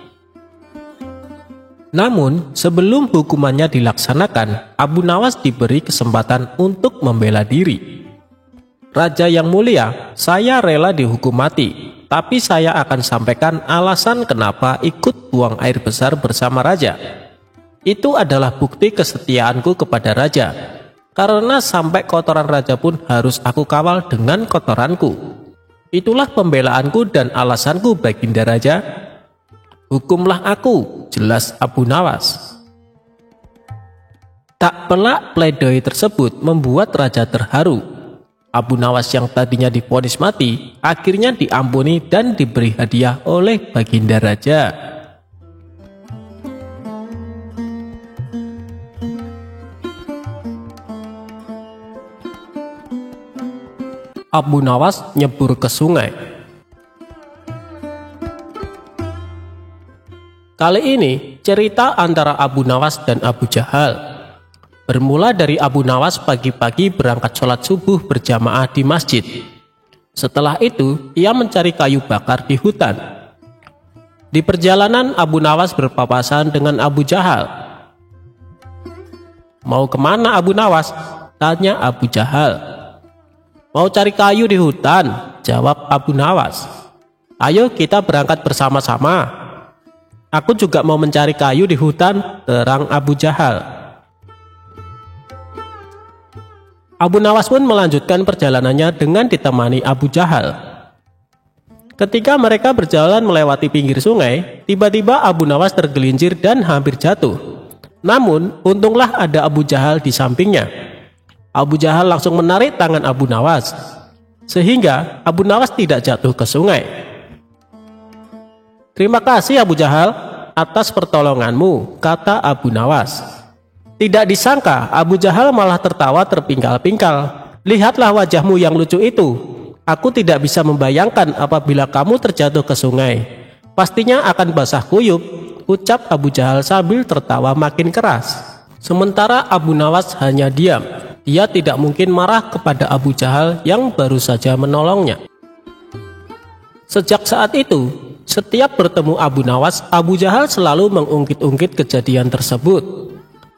Namun, sebelum hukumannya dilaksanakan, Abu Nawas diberi kesempatan untuk membela diri. Raja yang mulia, saya rela dihukum mati, tapi saya akan sampaikan alasan kenapa ikut buang air besar bersama raja. Itu adalah bukti kesetiaanku kepada raja, karena sampai kotoran raja pun harus aku kawal dengan kotoranku. Itulah pembelaanku dan alasanku, Baginda Raja. Hukumlah aku, jelas Abu Nawas. Tak pelak pledoi tersebut membuat raja terharu. Abu Nawas yang tadinya divonis mati, akhirnya diampuni dan diberi hadiah oleh Baginda Raja. Abu Nawas nyebur ke sungai. Kali ini cerita antara Abu Nawas dan Abu Jahal. Bermula dari Abu Nawas pagi-pagi berangkat sholat subuh berjamaah di masjid. Setelah itu, ia mencari kayu bakar di hutan. Di perjalanan, Abu Nawas berpapasan dengan Abu Jahal. "Mau kemana Abu Nawas?" tanya Abu Jahal. "Mau cari kayu di hutan," jawab Abu Nawas. "Ayo kita berangkat bersama-sama." "Aku juga mau mencari kayu di hutan," terang Abu Jahal. Abu Nawas pun melanjutkan perjalanannya dengan ditemani Abu Jahal. Ketika mereka berjalan melewati pinggir sungai, tiba-tiba Abu Nawas tergelincir dan hampir jatuh. Namun, untunglah ada Abu Jahal di sampingnya. Abu Jahal langsung menarik tangan Abu Nawas, sehingga Abu Nawas tidak jatuh ke sungai. "Terima kasih Abu Jahal atas pertolonganmu," kata Abu Nawas. Tidak disangka Abu Jahal malah tertawa terpingkal-pingkal. "Lihatlah wajahmu yang lucu itu. Aku tidak bisa membayangkan apabila kamu terjatuh ke sungai. Pastinya akan basah kuyup," ucap Abu Jahal sambil tertawa makin keras. Sementara Abu Nawas hanya diam. Dia tidak mungkin marah kepada Abu Jahal yang baru saja menolongnya. Sejak saat itu, setiap bertemu Abu Nawas, Abu Jahal selalu mengungkit-ungkit kejadian tersebut.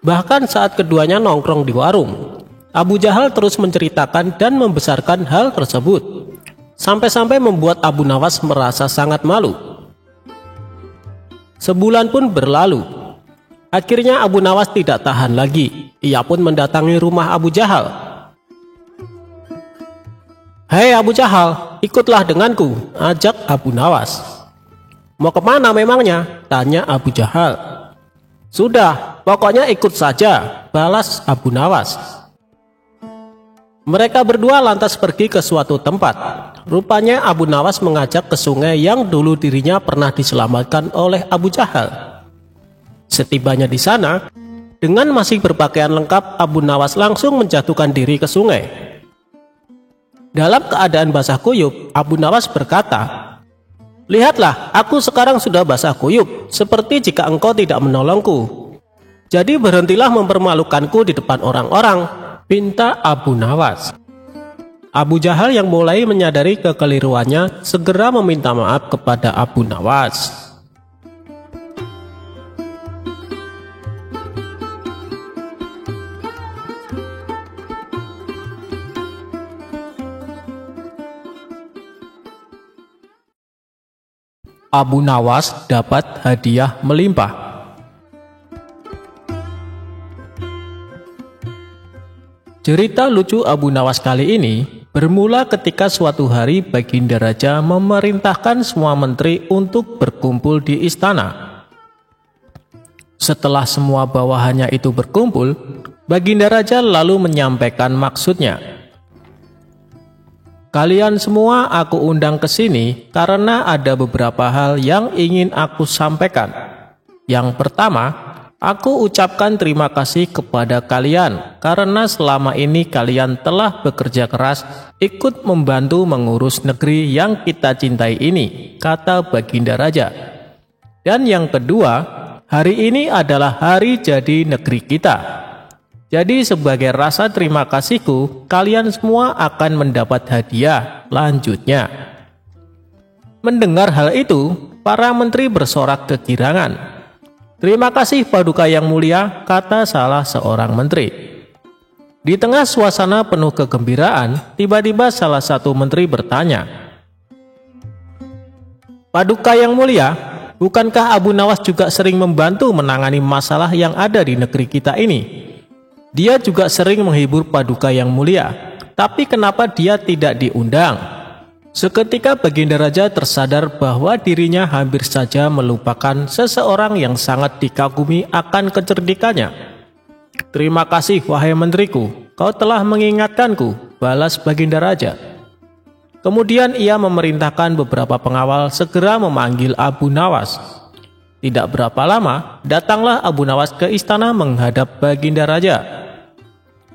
Bahkan saat keduanya nongkrong di warung, Abu Jahal terus menceritakan dan membesarkan hal tersebut, sampai-sampai membuat Abu Nawas merasa sangat malu. Sebulan pun berlalu. Akhirnya Abu Nawas tidak tahan lagi. Ia pun mendatangi rumah Abu Jahal. "Hei Abu Jahal, ikutlah denganku," ajak Abu Nawas. "Mau kemana memangnya?" tanya Abu Jahal. "Sudah, pokoknya ikut saja," balas Abu Nawas. Mereka berdua lantas pergi ke suatu tempat. Rupanya Abu Nawas mengajak ke sungai yang dulu dirinya pernah diselamatkan oleh Abu Jahal. Setibanya di sana, dengan masih berpakaian lengkap, Abu Nawas langsung menjatuhkan diri ke sungai. Dalam keadaan basah kuyup, Abu Nawas berkata, "Lihatlah, aku sekarang sudah basah kuyup, seperti jika engkau tidak menolongku. Jadi berhentilah mempermalukanku di depan orang-orang," pinta Abu Nawas. Abu Jahal yang mulai menyadari kekeliruannya segera meminta maaf kepada Abu Nawas. Abu Nawas dapat hadiah melimpah. Cerita lucu Abu Nawas kali ini bermula ketika suatu hari Baginda Raja memerintahkan semua menteri untuk berkumpul di istana. Setelah semua bawahannya itu berkumpul, Baginda Raja lalu menyampaikan maksudnya. Kalian semua aku undang ke sini karena ada beberapa hal yang ingin aku sampaikan. Yang pertama, aku ucapkan terima kasih kepada kalian karena selama ini kalian telah bekerja keras ikut membantu mengurus negeri yang kita cintai ini, kata Baginda Raja. Dan yang kedua, hari ini adalah hari jadi negeri kita. Jadi sebagai rasa terima kasihku, kalian semua akan mendapat hadiah. Lanjutnya. Mendengar hal itu, para menteri bersorak kegirangan. Terima kasih Paduka yang mulia, kata salah seorang menteri. Di tengah suasana penuh kegembiraan, tiba-tiba salah satu menteri bertanya, Paduka yang mulia, bukankah Abu Nawas juga sering membantu menangani masalah yang ada di negeri kita ini? Dia juga sering menghibur Paduka yang mulia, tapi kenapa dia tidak diundang? Seketika Baginda Raja tersadar bahwa dirinya hampir saja melupakan seseorang yang sangat dikagumi akan kecerdikannya. Terima kasih wahai menteriku, kau telah mengingatkanku, balas Baginda Raja. Kemudian ia memerintahkan beberapa pengawal segera memanggil Abu Nawas. Tidak berapa lama, datanglah Abu Nawas ke istana menghadap Baginda Raja.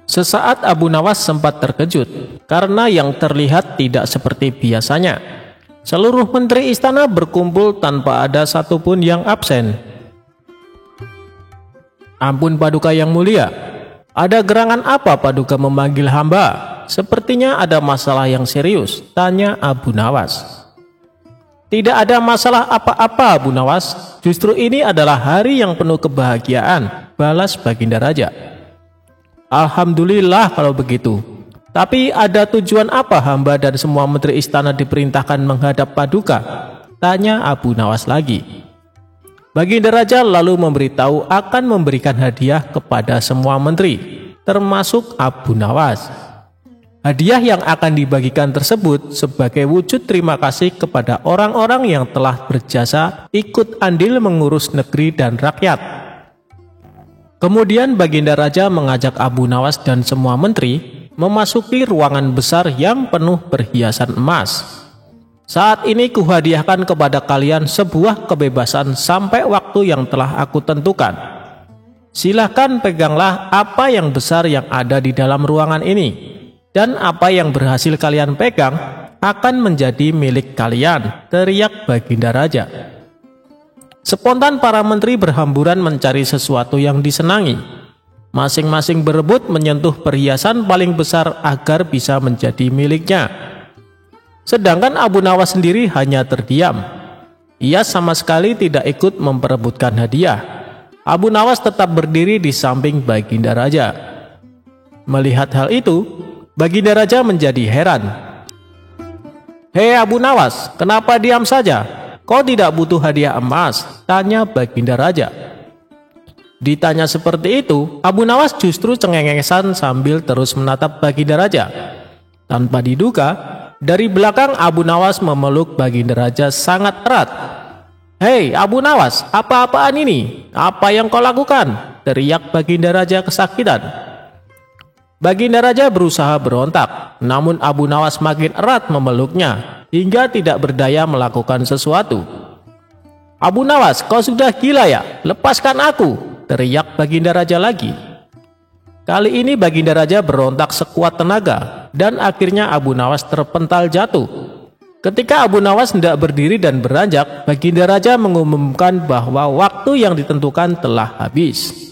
Sesaat Abu Nawas sempat terkejut karena yang terlihat tidak seperti biasanya. Seluruh menteri istana berkumpul tanpa ada satupun yang absen. Ampun Paduka yang mulia, ada gerangan apa Paduka memanggil hamba? Sepertinya ada masalah yang serius, tanya Abu Nawas. Tidak ada masalah apa-apa Abu Nawas, justru ini adalah hari yang penuh kebahagiaan, balas Baginda Raja. Alhamdulillah kalau begitu. Tapi ada tujuan apa hamba dan semua menteri istana diperintahkan menghadap Paduka? Tanya Abu Nawas lagi. Baginda Raja lalu memberitahu akan memberikan hadiah kepada semua menteri, termasuk Abu Nawas. Hadiah yang akan dibagikan tersebut sebagai wujud terima kasih kepada orang-orang yang telah berjasa ikut andil mengurus negeri dan rakyat. Kemudian Baginda Raja mengajak Abu Nawas dan semua menteri memasuki ruangan besar yang penuh perhiasan emas. Saat ini kuhadiahkan kepada kalian sebuah kebebasan sampai waktu yang telah aku tentukan. Silahkan peganglah apa yang besar yang ada di dalam ruangan ini. Dan apa yang berhasil kalian pegang akan menjadi milik kalian, teriak Baginda Raja. Spontan para menteri berhamburan mencari sesuatu yang disenangi. Masing-masing berebut menyentuh perhiasan paling besar agar bisa menjadi miliknya. Sedangkan Abu Nawas sendiri hanya terdiam. Ia sama sekali tidak ikut memperebutkan hadiah. Abu Nawas tetap berdiri di samping Baginda Raja. Melihat hal itu, Baginda Raja menjadi heran. Hei Abu Nawas, kenapa diam saja? Kau tidak butuh hadiah emas? Tanya Baginda Raja. Ditanya seperti itu, Abu Nawas justru cengengesan sambil terus menatap Baginda Raja. Tanpa diduga, dari belakang Abu Nawas memeluk Baginda Raja sangat erat. Hei Abu Nawas, apa-apaan ini? Apa yang kau lakukan? Teriak Baginda Raja kesakitan. Baginda Raja berusaha berontak, namun Abu Nawas makin erat memeluknya hingga tidak berdaya melakukan sesuatu. Abu Nawas, kau sudah gila ya? Lepaskan aku, teriak Baginda Raja lagi. Kali ini Baginda Raja berontak sekuat tenaga dan akhirnya Abu Nawas terpental jatuh. Ketika Abu Nawas hendak berdiri dan beranjak, Baginda Raja mengumumkan bahwa waktu yang ditentukan telah habis.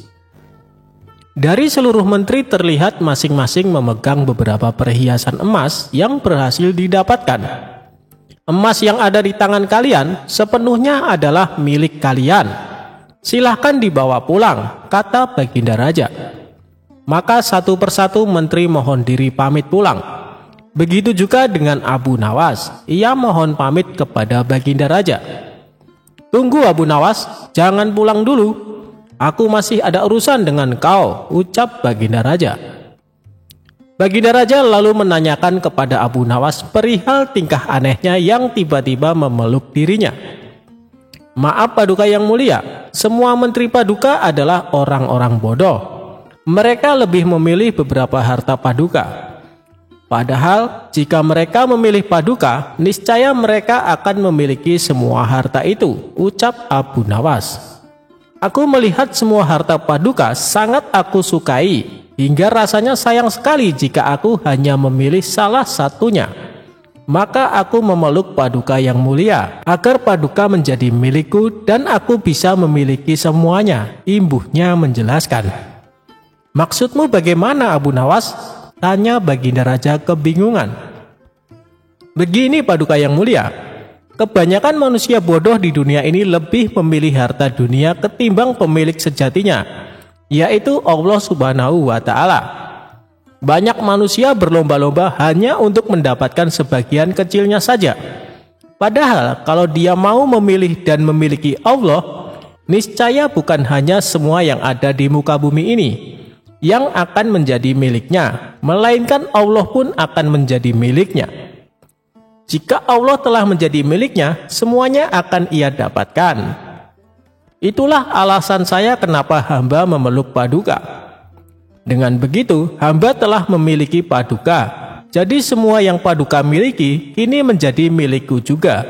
Dari seluruh menteri terlihat masing-masing memegang beberapa perhiasan emas yang berhasil didapatkan. Emas yang ada di tangan kalian sepenuhnya adalah milik kalian. Silahkan dibawa pulang, kata Baginda Raja. Maka satu persatu menteri mohon diri pamit pulang. Begitu juga dengan Abu Nawas, ia mohon pamit kepada Baginda Raja. Tunggu Abu Nawas, jangan pulang dulu. Aku masih ada urusan dengan kau, ucap Baginda Raja. Baginda Raja lalu menanyakan kepada Abu Nawas perihal tingkah anehnya yang tiba-tiba memeluk dirinya. Maaf Paduka yang mulia, semua menteri Paduka adalah orang-orang bodoh. Mereka lebih memilih beberapa harta Paduka. Padahal jika mereka memilih Paduka, niscaya mereka akan memiliki semua harta itu, ucap Abu Nawas. Aku melihat semua harta Paduka sangat aku sukai, hingga rasanya sayang sekali jika aku hanya memilih salah satunya. Maka aku memeluk Paduka yang mulia, agar Paduka menjadi milikku dan aku bisa memiliki semuanya, imbuhnya menjelaskan. Maksudmu bagaimana Abu Nawas? Tanya Baginda Raja kebingungan. Begini Paduka yang mulia, kebanyakan manusia bodoh di dunia ini lebih memilih harta dunia ketimbang pemilik sejatinya, yaitu Allah Subhanahu wa Ta'ala. Banyak manusia berlomba-lomba hanya untuk mendapatkan sebagian kecilnya saja. Padahal kalau dia mau memilih dan memiliki Allah, niscaya bukan hanya semua yang ada di muka bumi ini yang akan menjadi miliknya, melainkan Allah pun akan menjadi miliknya. Jika Allah telah menjadi miliknya, semuanya akan ia dapatkan. Itulah alasan saya kenapa hamba memeluk Paduka. Dengan begitu, hamba telah memiliki Paduka. Jadi semua yang Paduka miliki, kini menjadi milikku juga.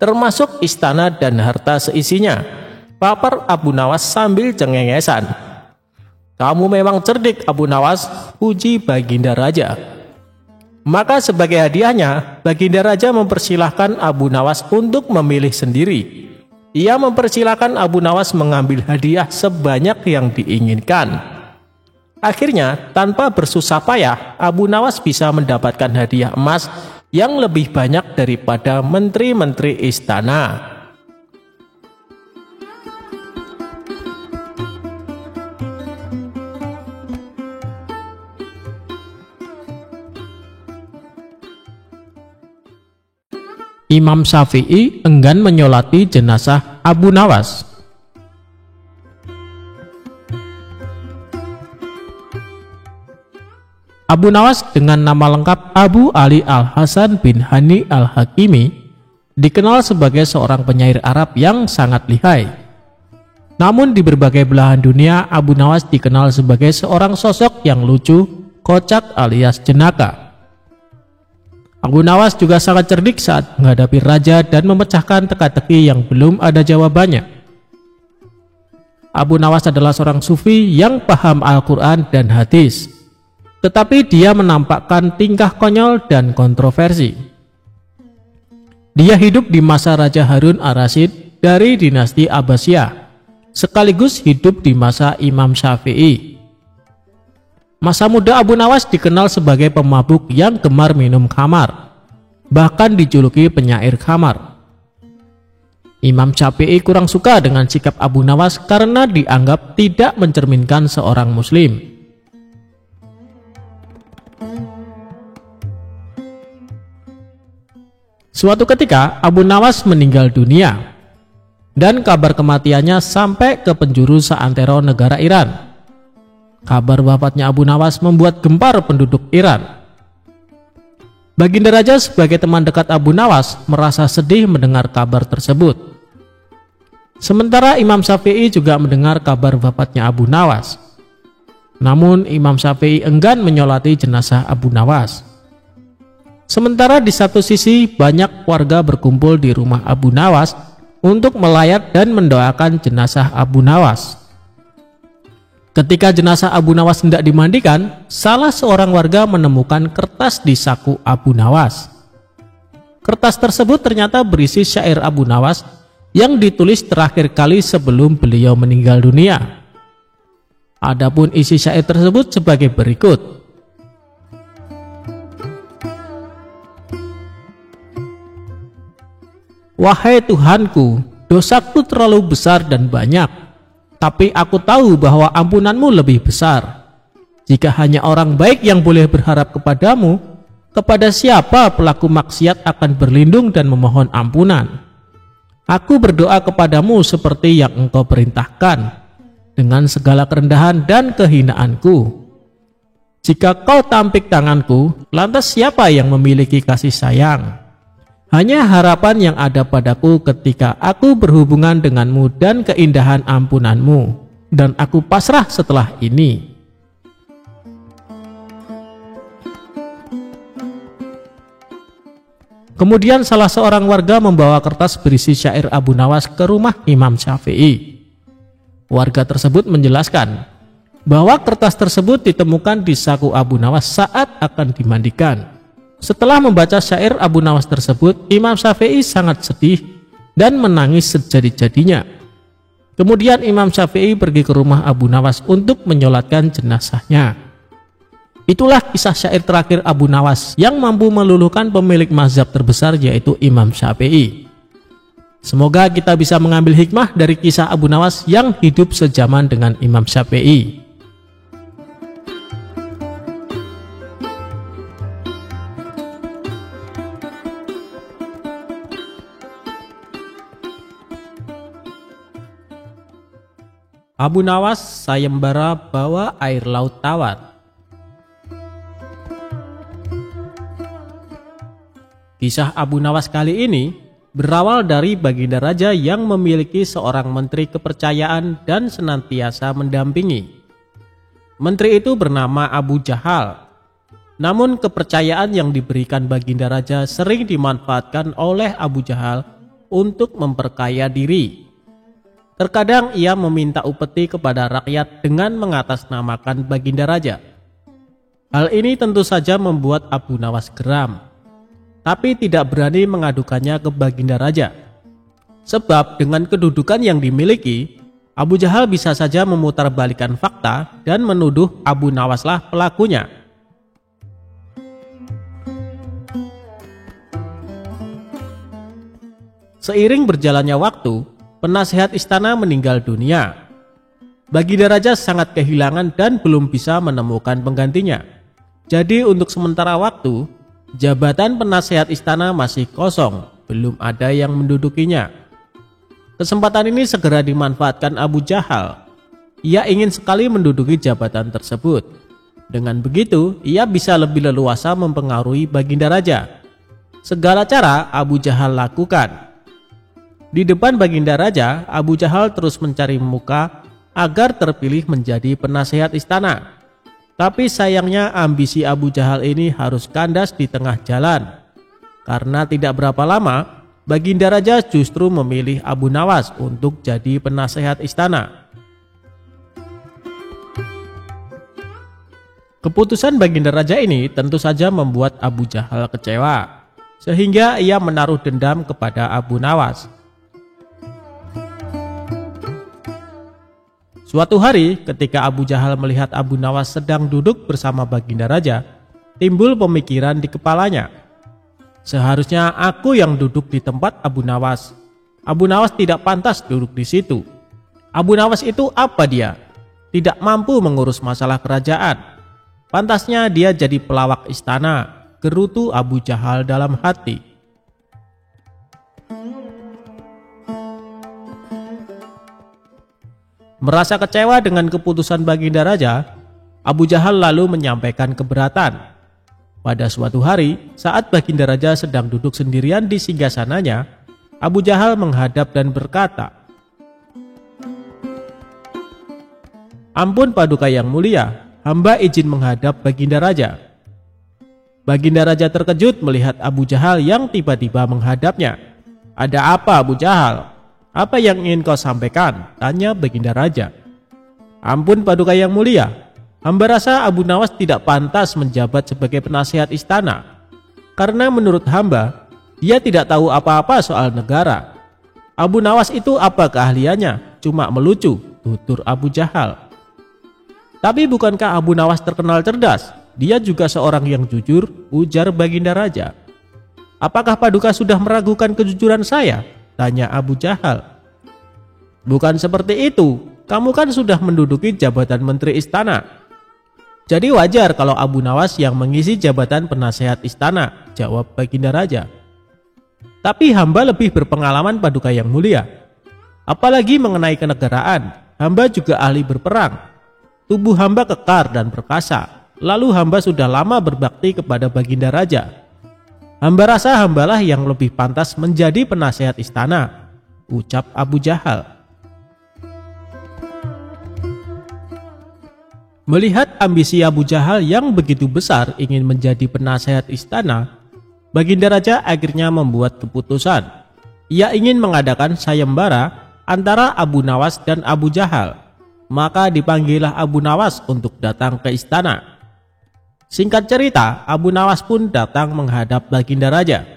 Termasuk istana dan harta seisinya. Papar Abu Nawas sambil cengengesan. Kamu memang cerdik Abu Nawas, puji Baginda Raja. Maka sebagai hadiahnya, Baginda Raja mempersilahkan Abu Nawas untuk memilih sendiri. Ia mempersilahkan Abu Nawas mengambil hadiah sebanyak yang diinginkan. Akhirnya, tanpa bersusah payah, Abu Nawas bisa mendapatkan hadiah emas yang lebih banyak daripada menteri-menteri istana. Imam Syafi'i enggan menyolati jenazah Abu Nawas. Abu Nawas dengan nama lengkap Abu Ali Al-Hasan bin Hani Al-Hakimi dikenal sebagai seorang penyair Arab yang sangat lihai. Namun di berbagai belahan dunia, Abu Nawas dikenal sebagai seorang sosok yang lucu, kocak alias jenaka. Abu Nawas juga sangat cerdik saat menghadapi raja dan memecahkan teka-teki yang belum ada jawabannya. Abu Nawas adalah seorang sufi yang paham Al-Quran dan hadis, tetapi dia menampakkan tingkah konyol dan kontroversi. Dia hidup di masa Raja Harun Ar-Rasyid dari dinasti Abbasiyah, sekaligus hidup di masa Imam Syafi'i. Masa muda Abu Nawas dikenal sebagai pemabuk yang gemar minum khamar, bahkan dijuluki penyair khamar. Imam Syafi'i kurang suka dengan sikap Abu Nawas karena dianggap tidak mencerminkan seorang muslim. Suatu ketika Abu Nawas meninggal dunia, dan kabar kematiannya sampai ke penjuru seantero negara Iran. Kabar wafatnya Abu Nawas membuat gempar penduduk Iran. Baginda Raja sebagai teman dekat Abu Nawas merasa sedih mendengar kabar tersebut. Sementara Imam Syafi'i juga mendengar kabar wafatnya Abu Nawas. Namun Imam Syafi'i enggan menyolati jenazah Abu Nawas. Sementara di satu sisi banyak warga berkumpul di rumah Abu Nawas untuk melayat dan mendoakan jenazah Abu Nawas. Ketika jenazah Abu Nawas hendak dimandikan, salah seorang warga menemukan kertas di saku Abu Nawas. Kertas tersebut ternyata berisi syair Abu Nawas yang ditulis terakhir kali sebelum beliau meninggal dunia. Adapun isi syair tersebut sebagai berikut. Wahai Tuhanku, dosaku terlalu besar dan banyak, tapi aku tahu bahwa ampunanmu lebih besar. Jika hanya orang baik yang boleh berharap kepadamu, kepada siapa pelaku maksiat akan berlindung dan memohon ampunan? Aku berdoa kepadamu seperti yang engkau perintahkan, dengan segala kerendahan dan kehinaanku. Jika kau tampik tanganku, lantas siapa yang memiliki kasih sayang? Hanya harapan yang ada padaku ketika aku berhubungan denganmu dan keindahan ampunanmu, dan aku pasrah setelah ini. Kemudian salah seorang warga membawa kertas berisi syair Abu Nawas ke rumah Imam Syafi'i. Warga tersebut menjelaskan bahwa kertas tersebut ditemukan di saku Abu Nawas saat akan dimandikan. Setelah membaca syair Abu Nawas tersebut, Imam Syafi'i sangat sedih dan menangis sejadi-jadinya. Kemudian Imam Syafi'i pergi ke rumah Abu Nawas untuk menyolatkan jenazahnya. Itulah kisah syair terakhir Abu Nawas yang mampu meluluhkan pemilik mazhab terbesar, yaitu Imam Syafi'i. Semoga kita bisa mengambil hikmah dari kisah Abu Nawas yang hidup sejaman dengan Imam Syafi'i. Abu Nawas sayembara bawa air laut tawar. Kisah Abu Nawas kali ini berawal dari baginda raja yang memiliki seorang menteri kepercayaan dan senantiasa mendampingi. Menteri itu bernama Abu Jahal. Namun kepercayaan yang diberikan baginda raja sering dimanfaatkan oleh Abu Jahal untuk memperkaya diri. Terkadang ia meminta upeti kepada rakyat dengan mengatasnamakan baginda raja. Hal ini tentu saja membuat Abu Nawas geram, tapi tidak berani mengadukannya ke baginda raja. Sebab dengan kedudukan yang dimiliki, Abu Jahal bisa saja memutarbalikkan fakta dan menuduh Abu Nawaslah pelakunya. Seiring berjalannya waktu, penasehat istana meninggal dunia. Baginda raja sangat kehilangan dan belum bisa menemukan penggantinya. Jadi untuk sementara waktu, jabatan penasehat istana masih kosong, belum ada yang mendudukinya. Kesempatan ini segera dimanfaatkan Abu Jahal. Ia ingin sekali menduduki jabatan tersebut. Dengan begitu, ia bisa lebih leluasa mempengaruhi baginda raja. Segala cara Abu Jahal lakukan. Di depan baginda raja, Abu Jahal terus mencari muka agar terpilih menjadi penasehat istana. Tapi sayangnya ambisi Abu Jahal ini harus kandas di tengah jalan. Karena tidak berapa lama, baginda raja justru memilih Abu Nawas untuk jadi penasehat istana. Keputusan baginda raja ini tentu saja membuat Abu Jahal kecewa, sehingga ia menaruh dendam kepada Abu Nawas. Suatu hari ketika Abu Jahal melihat Abu Nawas sedang duduk bersama baginda raja, timbul pemikiran di kepalanya. Seharusnya aku yang duduk di tempat Abu Nawas. Abu Nawas tidak pantas duduk di situ. Abu Nawas itu apa dia? Tidak mampu mengurus masalah kerajaan. Pantasnya dia jadi pelawak istana, gerutu Abu Jahal dalam hati. Merasa kecewa dengan keputusan baginda raja, Abu Jahal lalu menyampaikan keberatan. Pada suatu hari, saat baginda raja sedang duduk sendirian di singgasananya, Abu Jahal menghadap dan berkata, "Ampun Paduka yang mulia, hamba izin menghadap baginda raja." Baginda raja terkejut melihat Abu Jahal yang tiba-tiba menghadapnya. "Ada apa Abu Jahal? Apa yang ingin kau sampaikan?" tanya baginda raja. "Ampun Paduka yang mulia, hamba rasa Abu Nawas tidak pantas menjabat sebagai penasehat istana. Karena menurut hamba, dia tidak tahu apa-apa soal negara. Abu Nawas itu apa keahliannya? Cuma melucu," tutur Abu Jahal. Tapi bukankah Abu Nawas terkenal cerdas? Dia juga seorang yang jujur, ujar Baginda Raja. Apakah Paduka sudah meragukan kejujuran saya? Tanya Abu Jahal. Bukan seperti itu, kamu kan sudah menduduki jabatan menteri istana. Jadi wajar kalau Abu Nawas yang mengisi jabatan penasehat istana, jawab Baginda Raja. Tapi hamba lebih berpengalaman Paduka yang mulia. Apalagi mengenai kenegaraan, hamba juga ahli berperang. Tubuh hamba kekar dan perkasa. Lalu hamba sudah lama berbakti kepada Baginda Raja. Hamba rasa hambalah yang lebih pantas menjadi penasehat istana, ucap Abu Jahal. Melihat ambisi Abu Jahal yang begitu besar ingin menjadi penasehat istana, Baginda Raja akhirnya membuat keputusan. Ia ingin mengadakan sayembara antara Abu Nawas dan Abu Jahal. Maka dipanggillah Abu Nawas untuk datang ke istana. Singkat cerita, Abu Nawas pun datang menghadap Baginda Raja.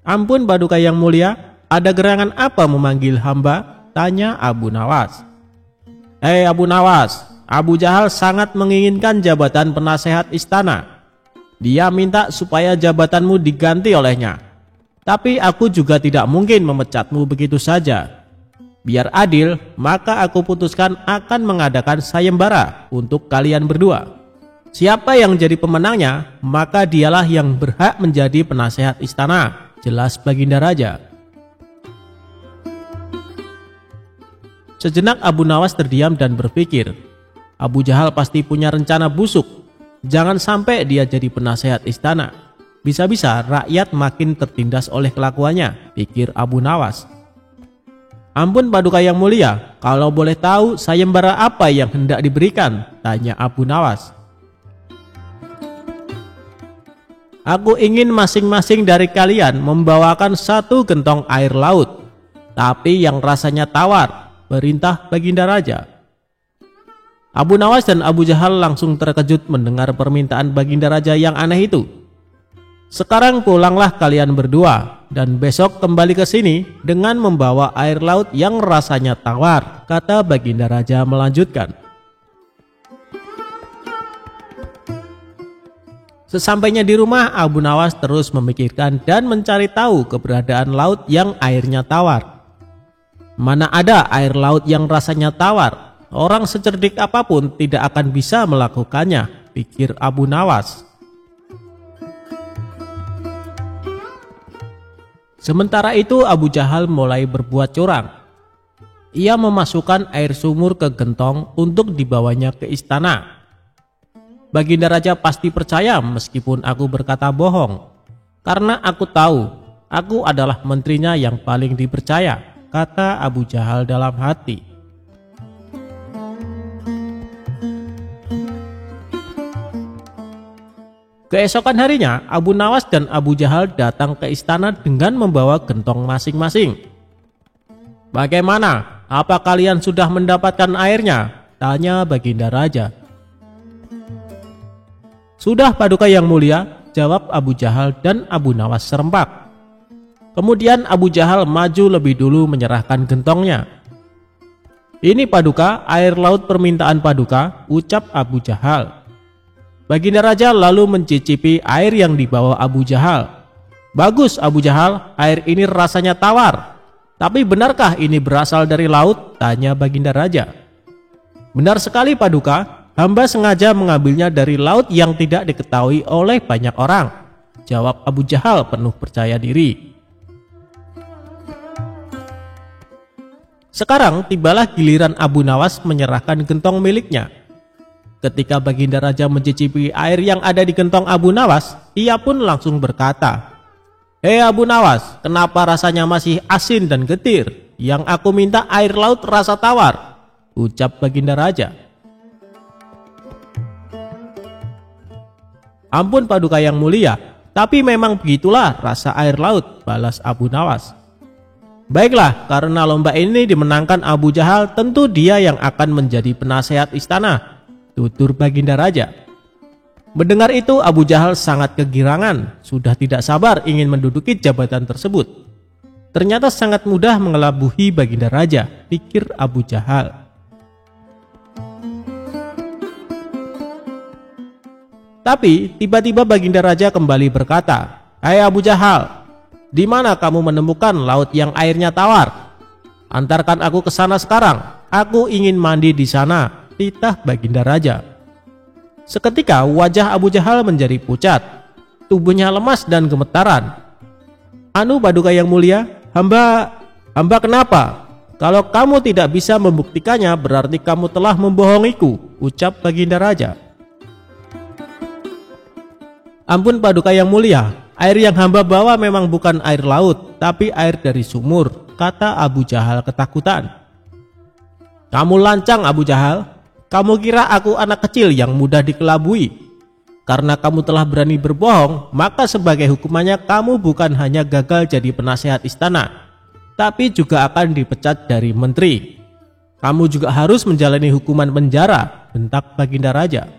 Ampun Paduka yang mulia, ada gerangan apa memanggil hamba? Tanya Abu Nawas. Hei Abu Nawas, Abu Jahal sangat menginginkan jabatan penasehat istana. Dia minta supaya jabatanmu diganti olehnya. Tapi aku juga tidak mungkin memecatmu begitu saja. Biar adil, maka aku putuskan akan mengadakan sayembara untuk kalian berdua. Siapa yang jadi pemenangnya, maka dialah yang berhak menjadi penasehat istana, jelas Baginda Raja. Sejenak Abu Nawas terdiam dan berpikir, Abu Jahal pasti punya rencana busuk. Jangan sampai dia jadi penasehat istana. Bisa-bisa rakyat makin tertindas oleh kelakuannya, pikir Abu Nawas. Ampun Paduka yang mulia, kalau boleh tahu sayembara apa yang hendak diberikan? Tanya Abu Nawas. Aku ingin masing-masing dari kalian membawakan 1 gentong air laut, tapi yang rasanya tawar, perintah Baginda Raja. Abu Nawas dan Abu Jahal langsung terkejut mendengar permintaan Baginda Raja yang aneh itu. Sekarang pulanglah kalian berdua dan besok kembali ke sini dengan membawa air laut yang rasanya tawar, kata Baginda Raja melanjutkan. Sesampainya di rumah, Abu Nawas terus memikirkan dan mencari tahu keberadaan laut yang airnya tawar. Mana ada air laut yang rasanya tawar? Orang secerdik apapun tidak akan bisa melakukannya, pikir Abu Nawas. Sementara itu Abu Jahal mulai berbuat curang. Ia memasukkan air sumur ke gentong untuk dibawanya ke istana. Baginda Raja pasti percaya meskipun aku berkata bohong. Karena aku tahu, aku adalah menterinya yang paling dipercaya, kata Abu Jahal dalam hati. Keesokan harinya, Abu Nawas dan Abu Jahal datang ke istana dengan membawa gentong masing-masing. Bagaimana? Apa kalian sudah mendapatkan airnya? Tanya Baginda Raja. Sudah Paduka yang mulia, jawab Abu Jahal dan Abu Nawas serempak. Kemudian Abu Jahal maju lebih dulu menyerahkan gentongnya. Ini Paduka, air laut permintaan Paduka, ucap Abu Jahal. Baginda Raja lalu mencicipi air yang dibawa Abu Jahal. Bagus Abu Jahal, air ini rasanya tawar. Tapi benarkah ini berasal dari laut? Tanya Baginda Raja. Benar sekali Paduka, hamba sengaja mengambilnya dari laut yang tidak diketahui oleh banyak orang, jawab Abu Jahal penuh percaya diri. Sekarang tibalah giliran Abu Nawas menyerahkan gentong miliknya. Ketika Baginda Raja mencicipi air yang ada di gentong Abu Nawas, ia pun langsung berkata, Hei Abu Nawas, kenapa rasanya masih asin dan getir? Yang aku minta air laut rasa tawar, ucap Baginda Raja. Ampun Paduka yang mulia, tapi memang begitulah rasa air laut, balas Abu Nawas. Baiklah, karena lomba ini dimenangkan Abu Jahal, tentu dia yang akan menjadi penasehat istana, tutur Baginda Raja. Mendengar itu Abu Jahal sangat kegirangan, sudah tidak sabar ingin menduduki jabatan tersebut. Ternyata sangat mudah mengelabuhi Baginda Raja, pikir Abu Jahal. Tapi tiba-tiba Baginda Raja kembali berkata, "Hai Abu Jahal, di mana kamu menemukan laut yang airnya tawar? Antarkan aku ke sana sekarang. Aku ingin mandi di sana," titah Baginda Raja. Seketika wajah Abu Jahal menjadi pucat, tubuhnya lemas dan gemetaran. "Anu Paduka yang mulia, hamba kenapa? Kalau kamu tidak bisa membuktikannya, berarti kamu telah membohongiku," ucap Baginda Raja. "Ampun Paduka yang mulia, air yang hamba bawa memang bukan air laut, tapi air dari sumur," kata Abu Jahal ketakutan. "Kamu lancang Abu Jahal, kamu kira aku anak kecil yang mudah dikelabui? Karena kamu telah berani berbohong, maka sebagai hukumannya kamu bukan hanya gagal jadi penasehat istana, tapi juga akan dipecat dari menteri. Kamu juga harus menjalani hukuman penjara," bentak Baginda Raja.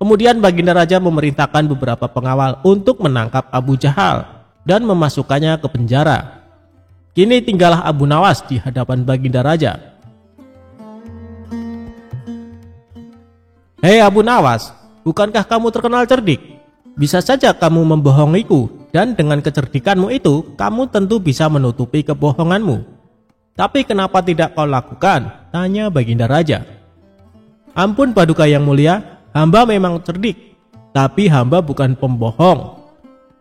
Kemudian Baginda Raja memerintahkan beberapa pengawal untuk menangkap Abu Jahal dan memasukkannya ke penjara. Kini tinggallah Abu Nawas di hadapan Baginda Raja. "Hei Abu Nawas, bukankah kamu terkenal cerdik? Bisa saja kamu membohongiku, dan dengan kecerdikanmu itu, kamu tentu bisa menutupi kebohonganmu. Tapi kenapa tidak kau lakukan?" tanya Baginda Raja. "Ampun Paduka yang mulia, hamba memang cerdik, tapi hamba bukan pembohong.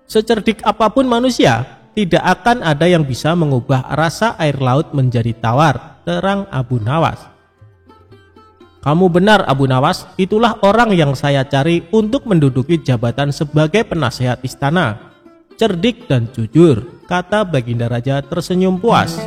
Secerdik apapun manusia, tidak akan ada yang bisa mengubah rasa air laut menjadi tawar," terang Abu Nawas. "Kamu benar Abu Nawas, itulah orang yang saya cari untuk menduduki jabatan sebagai penasehat istana. Cerdik dan jujur," kata Baginda Raja tersenyum puas.